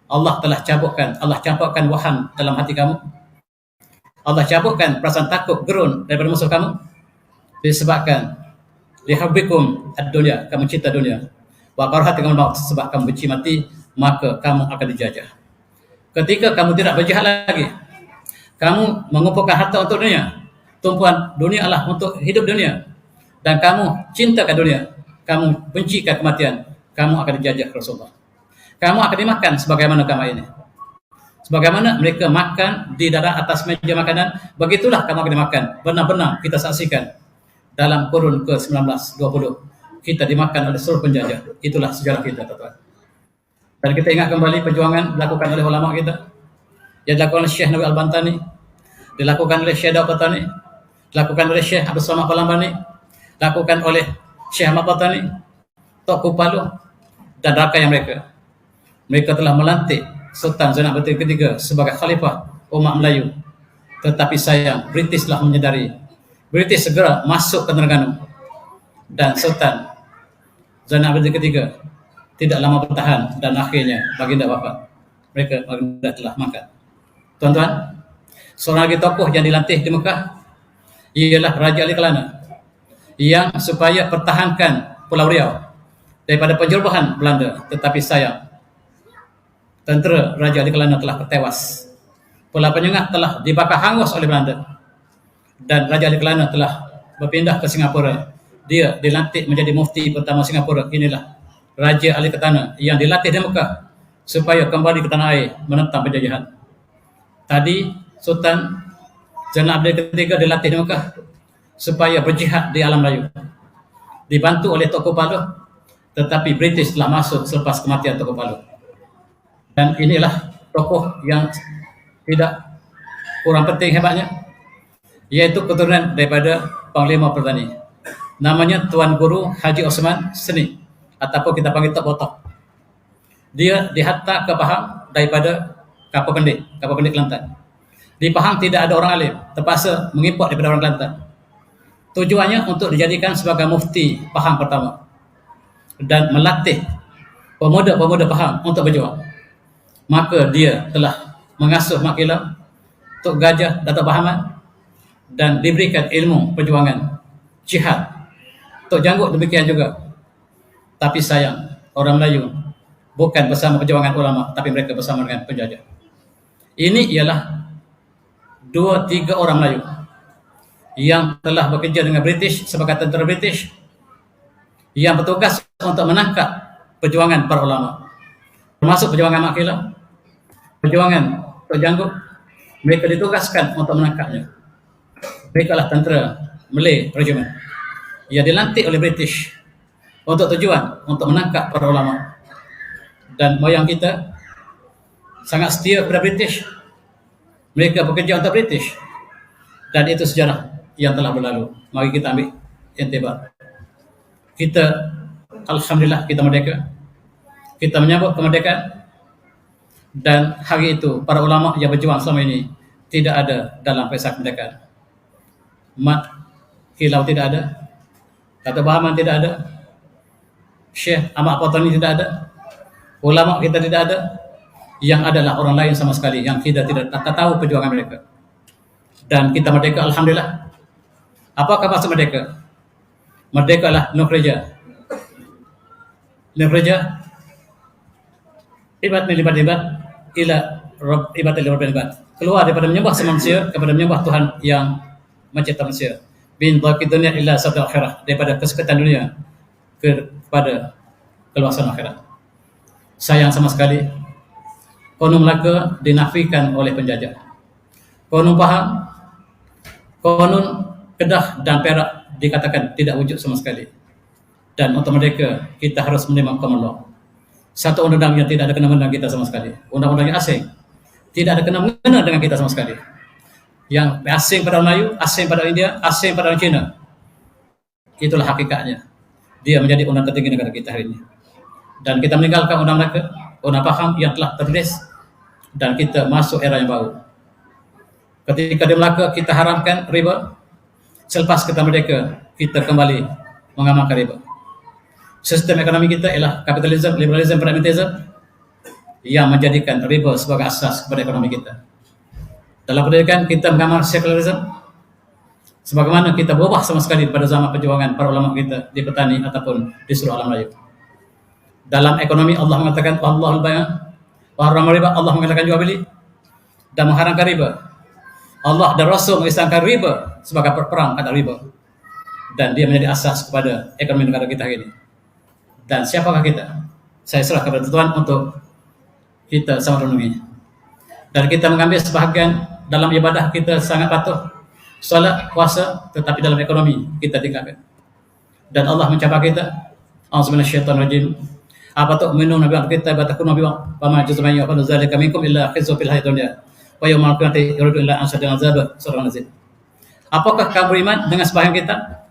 Allah telah campurkan wahan dalam hati kamu. Allah campurkan perasaan takut, gerun daripada musuh kamu, disebabkan lihubbikum ad-dunya, kamu cinta dunia, wa qaratukum al-maut, sebab kamu benci mati, maka kamu akan dijajah. Ketika kamu tidak berjihad lagi, kamu mengumpulkan harta untuk dunia, tumpuan dunia adalah untuk hidup dunia, dan kamu cintakan dunia, kamu bencikan kematian, kamu akan dijajah Rasulullah. Kamu akan dimakan sebagaimana kamu ini. Sebagaimana mereka makan di darah atas meja makanan, begitulah kamu akan dimakan. Benar-benar kita saksikan dalam kurun ke-19, 20, kita dimakan oleh seluruh penjajah. Itulah sejarah kita, tuan-tuan. Dan kita ingat kembali perjuangan dilakukan oleh ulama kita, yang dilakukan oleh Syekh Nabi Al-Bantani, dilakukan oleh Syekh Daud Patani, dilakukan oleh Syekh Abdul Samad Palambani, dilakukan oleh Syekh Ahmad Patani, Tok Kupalu, dan rakyat mereka. Mereka telah melantik Sultan Zainal Abidin ketiga sebagai khalifah umat Melayu. Tetapi sayang, British telah menyadari. British segera masuk ke Terengganu, dan Sultan Zainal Abidin ketiga tidak lama bertahan, dan akhirnya baginda wafat. Baginda telah mangkat. Tuan-tuan, seorang lagi tokoh yang dilantik di Mekah ialah Raja Ali Kelana, yang supaya pertahankan Pulau Riau daripada penjarahan Belanda. Tetapi sayang, tentera Raja Ali Kelana telah tewas. Pulau Penyengat telah dibakar hangus oleh Belanda, dan Raja Ali Kelana telah berpindah ke Singapura. Dia dilantik menjadi mufti pertama Singapura. Inilah Raja Ali Kelana yang dilatih di Mekah supaya kembali ke tanah air menentang penjajahan. Tadi Sultan Zainal Abidin ketiga dilatih di Mekah supaya berjihad di alam Melayu, dibantu oleh Tok Kupalu, tetapi British telah masuk selepas kematian Tok Kupalu. Dan inilah tokoh yang tidak kurang penting hebatnya, yaitu keturunan daripada Panglima Pertani. Namanya Tuan Guru Haji Osman Seni, ataupun kita panggil Tok Botok. Dia dihantar ke Pahang daripada Kapal Pendik Kelantan. Di Pahang tidak ada orang alim, terpaksa mengimport daripada orang Kelantan. Tujuannya untuk dijadikan sebagai mufti Pahang pertama dan melatih pemuda-pemuda Pahang untuk berjuang. Maka dia telah mengasuh Mak Kilam, Tok Gajah, Datuk Bahaman, dan diberikan ilmu perjuangan jihad. Tok Janggut demikian juga. Tapi sayang, orang Melayu bukan bersama perjuangan ulama, tapi mereka bersama dengan penjajah. Ini ialah 2-3 orang Melayu yang telah bekerja dengan British sebagai tentera British, yang bertugas untuk menangkap perjuangan para ulama, termasuk perjuangan Mak Kilau, perjuangan Tok Janggut. Mereka ditugaskan untuk menangkapnya. Mereka adalah tentera Malay Regiment yang dilantik oleh British untuk tujuan untuk menangkap para ulama. Dan moyang kita sangat setia kepada British. Mereka bekerja untuk British, dan itu sejarah yang telah berlalu. Mari kita ambil intibar. Kita, alhamdulillah, kita merdeka. Kita menyambut kemerdekaan, dan hari itu para ulama yang berjuang selama ini tidak ada dalam pesta kemerdekaan. Mat Kilau tidak ada, Dato' Bahaman tidak ada, Syekh Ahmad Fatani tidak ada, ulama kita tidak ada. Yang adalah orang lain sama sekali yang kita tidak tahu perjuangan mereka. Dan kita merdeka, alhamdulillah. Apakah maksud merdeka? Merdeka adalah nukhraja. Nukhraja ibadat ila rabb ibadat ila rabbil ibad. Keluar daripada menyembah manusia kepada menyembah Tuhan yang mencipta manusia. Bin dhaqid dunya illa sabda akhirah, daripada kesekatan dunia kepada keluasan akhirat. Sayang sama sekali, Konun Melaka dinafikan oleh penjajah. Konun Pahang, Konun Kedah dan Perak dikatakan tidak wujud sama sekali. Dan untuk mereka, kita harus menerima common law. Satu undang-undang yang tidak ada kena-mengena kita sama sekali. Undang-undang yang asing. Tidak ada kena-mengena dengan kita sama sekali. Yang asing pada orang Melayu, asing pada India, asing pada orang Cina. Itulah hakikatnya. Dia menjadi undang tertinggi negara kita hari ini. Dan kita meninggalkan undang mereka, undang Pahang yang telah tertulis, dan kita masuk era yang baru. Ketika di Melaka kita haramkan riba, selepas kita merdeka kita kembali mengamalkan riba. Sistem ekonomi kita ialah kapitalisme, liberalisme, pragmatisme yang menjadikan riba sebagai asas kepada ekonomi kita. Dalam pendidikan kita mengamalkan sekularisme, sebagaimana kita berubah sama sekali pada zaman perjuangan para ulama kita di petani ataupun di seluruh alam Melayu. Dalam ekonomi Allah mengatakan Allahul bay' wa harrama riba, Allah mengatakan jual beli dan mengharamkan riba. Allah dan Rasul mengistilahkan riba sebagai perang terhadap riba, dan dia menjadi asas kepada ekonomi negara kita hari ini. Dan siapakah kita? Saya serah kepada Tuhan untuk kita sama renungi. Dan kita mengambil sebahagian dalam ibadah kita sangat patuh, salat, puasa, tetapi dalam ekonomi kita tinggalkan. Dan Allah mencapai kita. Auzubillahiminasyaitonirrajim. Apa tu minum nabi kita batakun nabi wa ma jazman ya fa zalika minkum illa khizu fil hayatid dunya wa yawmal qiyamati yuridu illa an sadana azab surah An-Nazil. Apakah kamu beriman dengan sebahagian kita?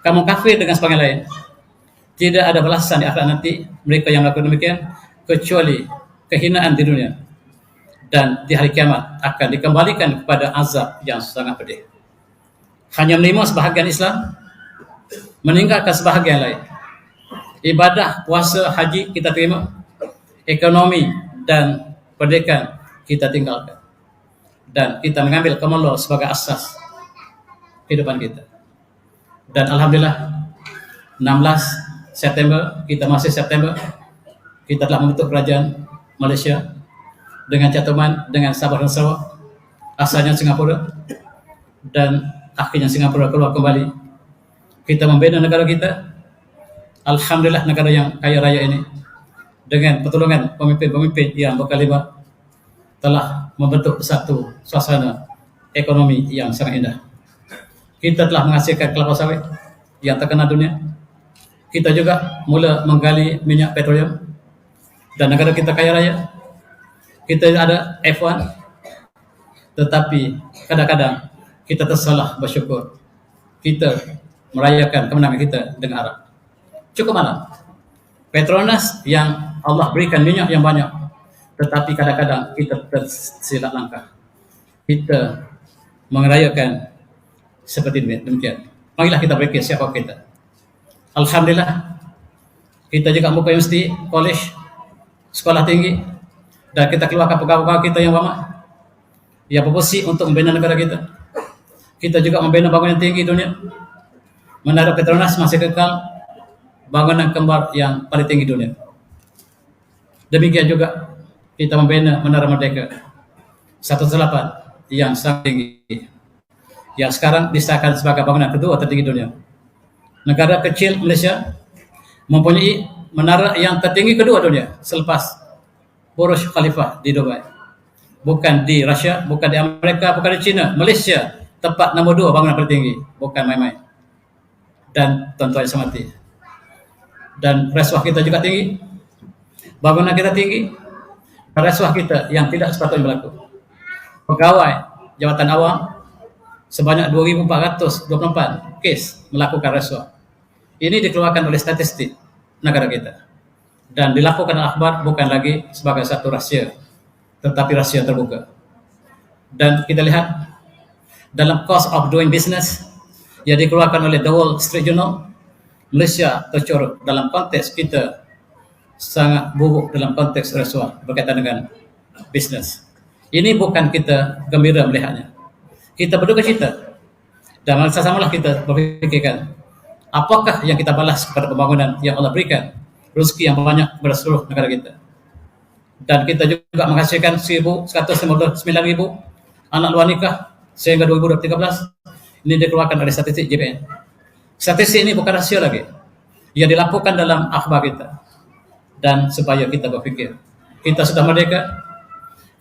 Kamu kafir dengan sebahagian lain? Tidak ada balasan di akhirat nanti mereka yang melakukan demikian kecuali kehinaan di dunia, dan di hari kiamat akan dikembalikan kepada azab yang sangat pedih. Hanya menerima sebahagian Islam, meninggalkan sebahagian lain. Ibadah, puasa, haji kita terima, ekonomi dan pendidikan kita tinggalkan, dan kita mengambil common law sebagai asas kehidupan kita. Dan alhamdulillah 16 September, kita masih September, kita telah membentuk kerajaan Malaysia dengan cantuman dengan Sabah dan Sarawak, asalnya Singapura, dan akhirnya Singapura keluar kembali. Kita membina negara kita. Alhamdulillah, negara yang kaya raya ini dengan pertolongan pemimpin-pemimpin yang berkalimat telah membentuk satu suasana ekonomi yang sangat indah. Kita telah menghasilkan kelapa sawit yang terkenal dunia. Kita juga mula menggali minyak petroleum, dan negara kita kaya raya. Kita ada F1, tetapi kadang-kadang kita tersalah bersyukur. Kita merayakan kemenangan kita dengan Arab. Cukup malam. Petronas yang Allah berikan minyak yang banyak, tetapi kadang-kadang kita tersilap langkah. Kita merayakan seperti demikian. Marilah kita berfikir siapa kita. Alhamdulillah, kita juga buka universiti, college, sekolah tinggi, dan kita keluarkan pegawai-pegawai kita yang lama yang berfungsi untuk membina negara kita. Kita juga membina bangunan tinggi dunia. Menara Petronas masih kekal bangunan kembar yang paling tinggi dunia. Demikian juga kita membina Menara Merdeka 108 yang sangat tinggi, yang sekarang disahkan sebagai bangunan kedua tertinggi dunia. Negara kecil Malaysia mempunyai menara yang tertinggi kedua dunia selepas Burj Khalifa di Dubai. Bukan di Rusia, bukan di Amerika, bukan di China. Malaysia tempat nombor 2 bangunan tertinggi, bukan main-main. Dan tuan-tuan yang semati, dan rasuah kita juga tinggi, bangunan kita tinggi, rasuah kita yang tidak sepatutnya berlaku. Pegawai jawatan awam sebanyak 2.424 kes melakukan rasuah. Ini dikeluarkan oleh statistik negara kita, dan dilakukan akhbar bukan lagi sebagai satu rahsia, tetapi rahsia terbuka. Dan kita lihat dalam cost of doing business yang dikeluarkan oleh The Wall Street Journal, Malaysia tercorot dalam konteks kita sangat buruk dalam konteks rasuah berkaitan dengan bisnes. Ini bukan kita gembira melihatnya, kita berduka cita, dan sama-samalah kita berfikirkan apakah yang kita balas kepada pembangunan yang Allah berikan, rezeki yang banyak kepada seluruh negara kita. Dan kita juga menghasilkan 1.159.000 anak luar nikah sehingga 2013. Ini dikeluarkan oleh statistik JPN. Statistik ini bukan rahsia lagi, yang dilakukan dalam akhbar kita. Dan supaya kita berfikir, kita sudah merdeka,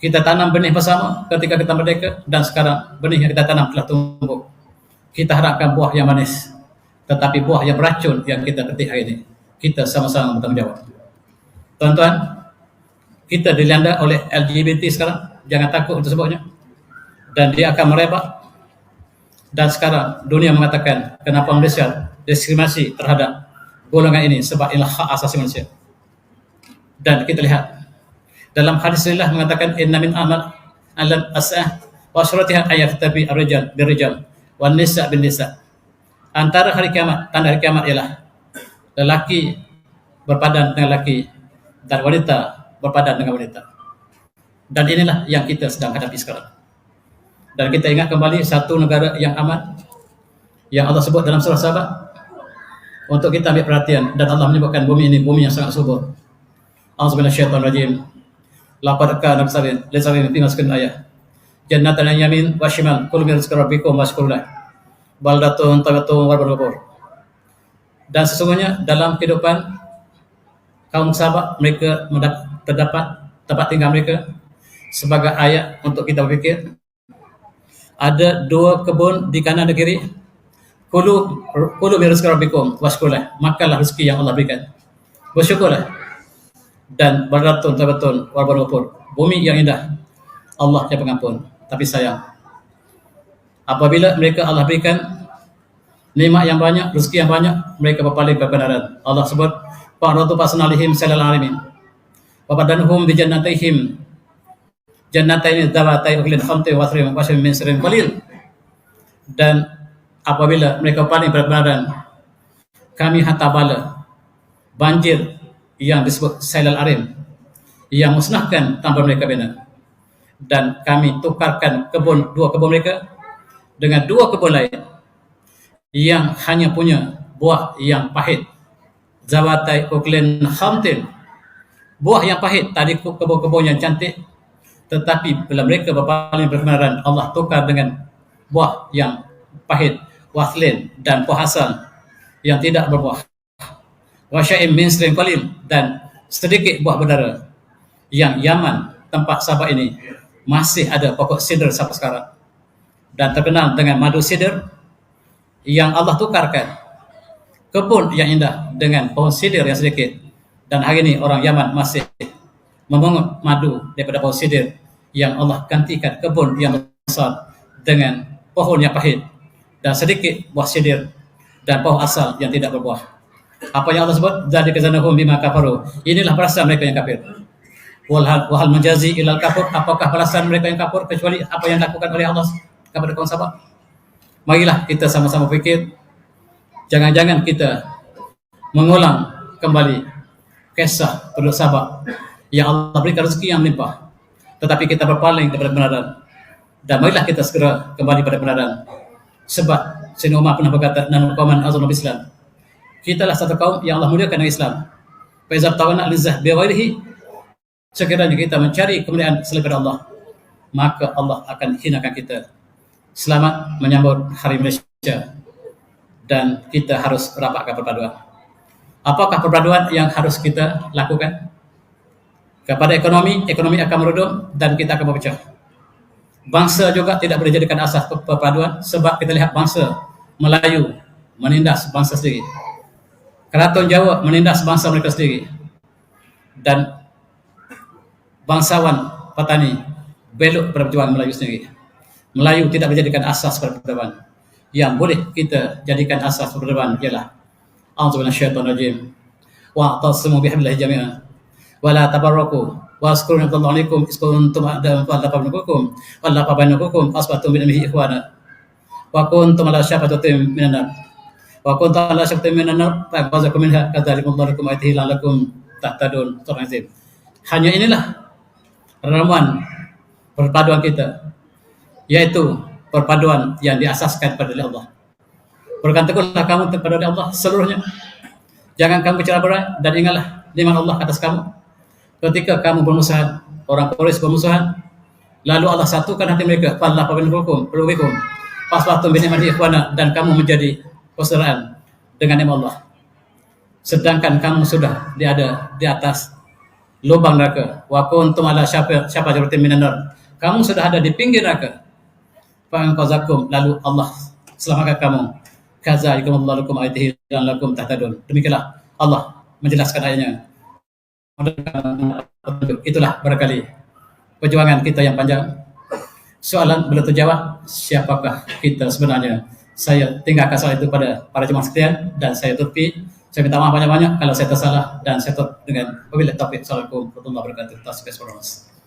kita tanam benih bersama ketika kita merdeka, dan sekarang benih yang kita tanam telah tumbuh. Kita harapkan buah yang manis, tetapi buah yang beracun yang kita petik hari ini, kita sama-sama bertanggung jawab. Tuan-tuan, kita dilanda oleh LGBT sekarang, jangan takut untuk sebutnya, dan dia akan merebak. Dan sekarang dunia mengatakan kenapa Malaysia diskriminasi terhadap golongan ini, sebab inilah hak asasi manusia. Dan kita lihat dalam hadis inilah mengatakan inna min amal alam as'ah wa syuratiha ayat tabi ar-rijal bir-rijal wan nisa bin nisa. Antara hari kiamat, tanda hari kiamat ialah lelaki berpadan dengan lelaki dan wanita berpadan dengan wanita. Dan inilah yang kita sedang hadapi sekarang. Dan kita ingat kembali satu negara yang aman yang Allah sebut dalam surah Sabah untuk kita ambil perhatian, dan Allah menyebutkan bumi ini bumi yang sangat subur. A'udzubillahiminasyaitonirrajim. Laqad kana lisabin fi maskin ayah. Jannatan yamin wa shimal kullu min rizqi rabbikum washkurlah. Baldatun tayyibun wa barakatur. Dan sesungguhnya dalam kehidupan kaum Sabah, mereka terdapat tempat tinggal mereka sebagai ayat untuk kita berfikir. Ada 2 kebun di kanan dan kiri. Kulu min rizqi rabbikum washkurlah. Makanlah rezeki yang Allah berikan, bersyukurlah. Dan baldatun tayyibun wa barakatur. Bumi yang indah, Allah yang pengampun. Tapi sayang, apabila mereka Allah berikan nikmat yang banyak, rezeki yang banyak, mereka berpaling kebenaran. Allah sebut fa'radu fasnalihim salal alamin wa badanhum bi jannatihim jannataini dzawatai uklin khamti wa thrim wa min sirrin qalil. Dan apabila mereka paling berkebenaran, kami hantar bala banjir yang disebut sailal arim yang musnahkan tanpa mereka bina, dan kami tukarkan 2 kebun mereka dengan 2 kebun lain yang hanya punya buah yang pahit. Zawatai uklin khamtin, buah yang pahit. Tadi kebun-kebun yang cantik, tetapi bila mereka berpaling berkebenaran, Allah tukar dengan buah yang pahit, wathlin, dan buah asal yang tidak berbuah. Wasya'im min sirrin qalil, dan sedikit buah berdara. Yang Yaman, tempat Sabah ini, masih ada pokok sidr sampai sekarang, dan terkenal dengan madu sidr yang Allah tukarkan kebun yang indah dengan pohon sidr yang sedikit. Dan hari ini orang Yaman masih memungut madu daripada pohon sidr yang Allah gantikan kebun yang besar dengan pohon yang pahit dan sedikit buah sidr dan pohon asal yang tidak berbuah. Apa yang Allah sebut? Dzalika zanahum bima kafaru. Inilah balasan mereka yang kafir. Wahal menjazi ilal kafur. Apakah balasan mereka yang kafir kecuali apa yang dilakukan oleh Allah kepada kaum Sabah? Marilah kita sama-sama fikir, jangan-jangan kita mengulang kembali kisah penduduk Sabah yang Allah berikan rezeki yang melimpah, tetapi kita berpaling kepada kebenaran. Dan marilah kita segera kembali pada kebenaran. Sebab Sayyidina Umar pernah berkata, "Nahnu qauman azamna bil Islam." Kitalah satu kaum yang Allah muliakan dengan Islam. Fa iza tawana al-izzah bi ghairihi Sekiranya kita mencari kemuliaan selain daripada Allah, maka Allah akan hinakan kita. Selamat menyambut Hari Malaysia, dan kita harus rapatkan perpaduan. Apakah perpaduan yang harus kita lakukan? Kepada ekonomi akan meredup dan kita akan berpecah. Bangsa juga tidak boleh jadikan asas perpaduan, sebab kita lihat bangsa Melayu menindas bangsa sendiri, Keraton Jawa menindas bangsa mereka sendiri, dan bangsawan petani belok perjuangan Melayu sendiri. Melayu tidak menjadikan asas perpaduan. Yang boleh kita jadikan asas perpaduan ialah a'udzubillahi minasyaitonirrajim wa'tasimu bihablillahi jami'an wa la tafarraqu wazkuru ni'matallahi 'alaikum iz kuntum a'da'an fa'alafa bainakum wa'alafa bainakum asbatum bi'ilmihi ikhwana wa kuntum ala syafatin minan nar wa kuntum ala syafatin minan nar fa'azakum minha kadzalikumullahu lakum ayatihi la'allakum tahtadun. Hanya inilah ramuan perpaduan kita, yaitu perpaduan yang diasaskan pada Allah. Berkata teguhlah kamu kepada Allah seluruhnya. Jangan kamu bicara berat, dan ingatlah nikmat Allah atas kamu. Ketika kamu bermusuhan, orang Quraisy bermusuhan, lalu Allah satukan hati mereka. Fallafa bainakum qulubikum fasbatum bi ni'matihi ikhwana, dan kamu menjadi persaudaraan dengan nikmat Allah. Sedangkan kamu sudah ada di atas lubang neraka. Wa kuntum ala syafatin minan nar. Kamu sudah ada di pinggir neraka. Fa'anqazakum, lalu Allah selamatkan kamu. Kadzalikumullahu lakum ayatihi la'allakum tahtadun. Demikianlah Allah menjelaskan ayatnya. Itulah barangkali perjuangan kita yang panjang. Soalan belum terjawab, siapakah kita sebenarnya? Saya tinggalkan soal itu pada para jemaah sekalian, dan saya tutupi. Saya minta maaf banyak-banyak kalau saya tersalah, dan saya tutup dengan wabillahi taufiq. Assalamualaikum warahmatullahi wabarakatuh.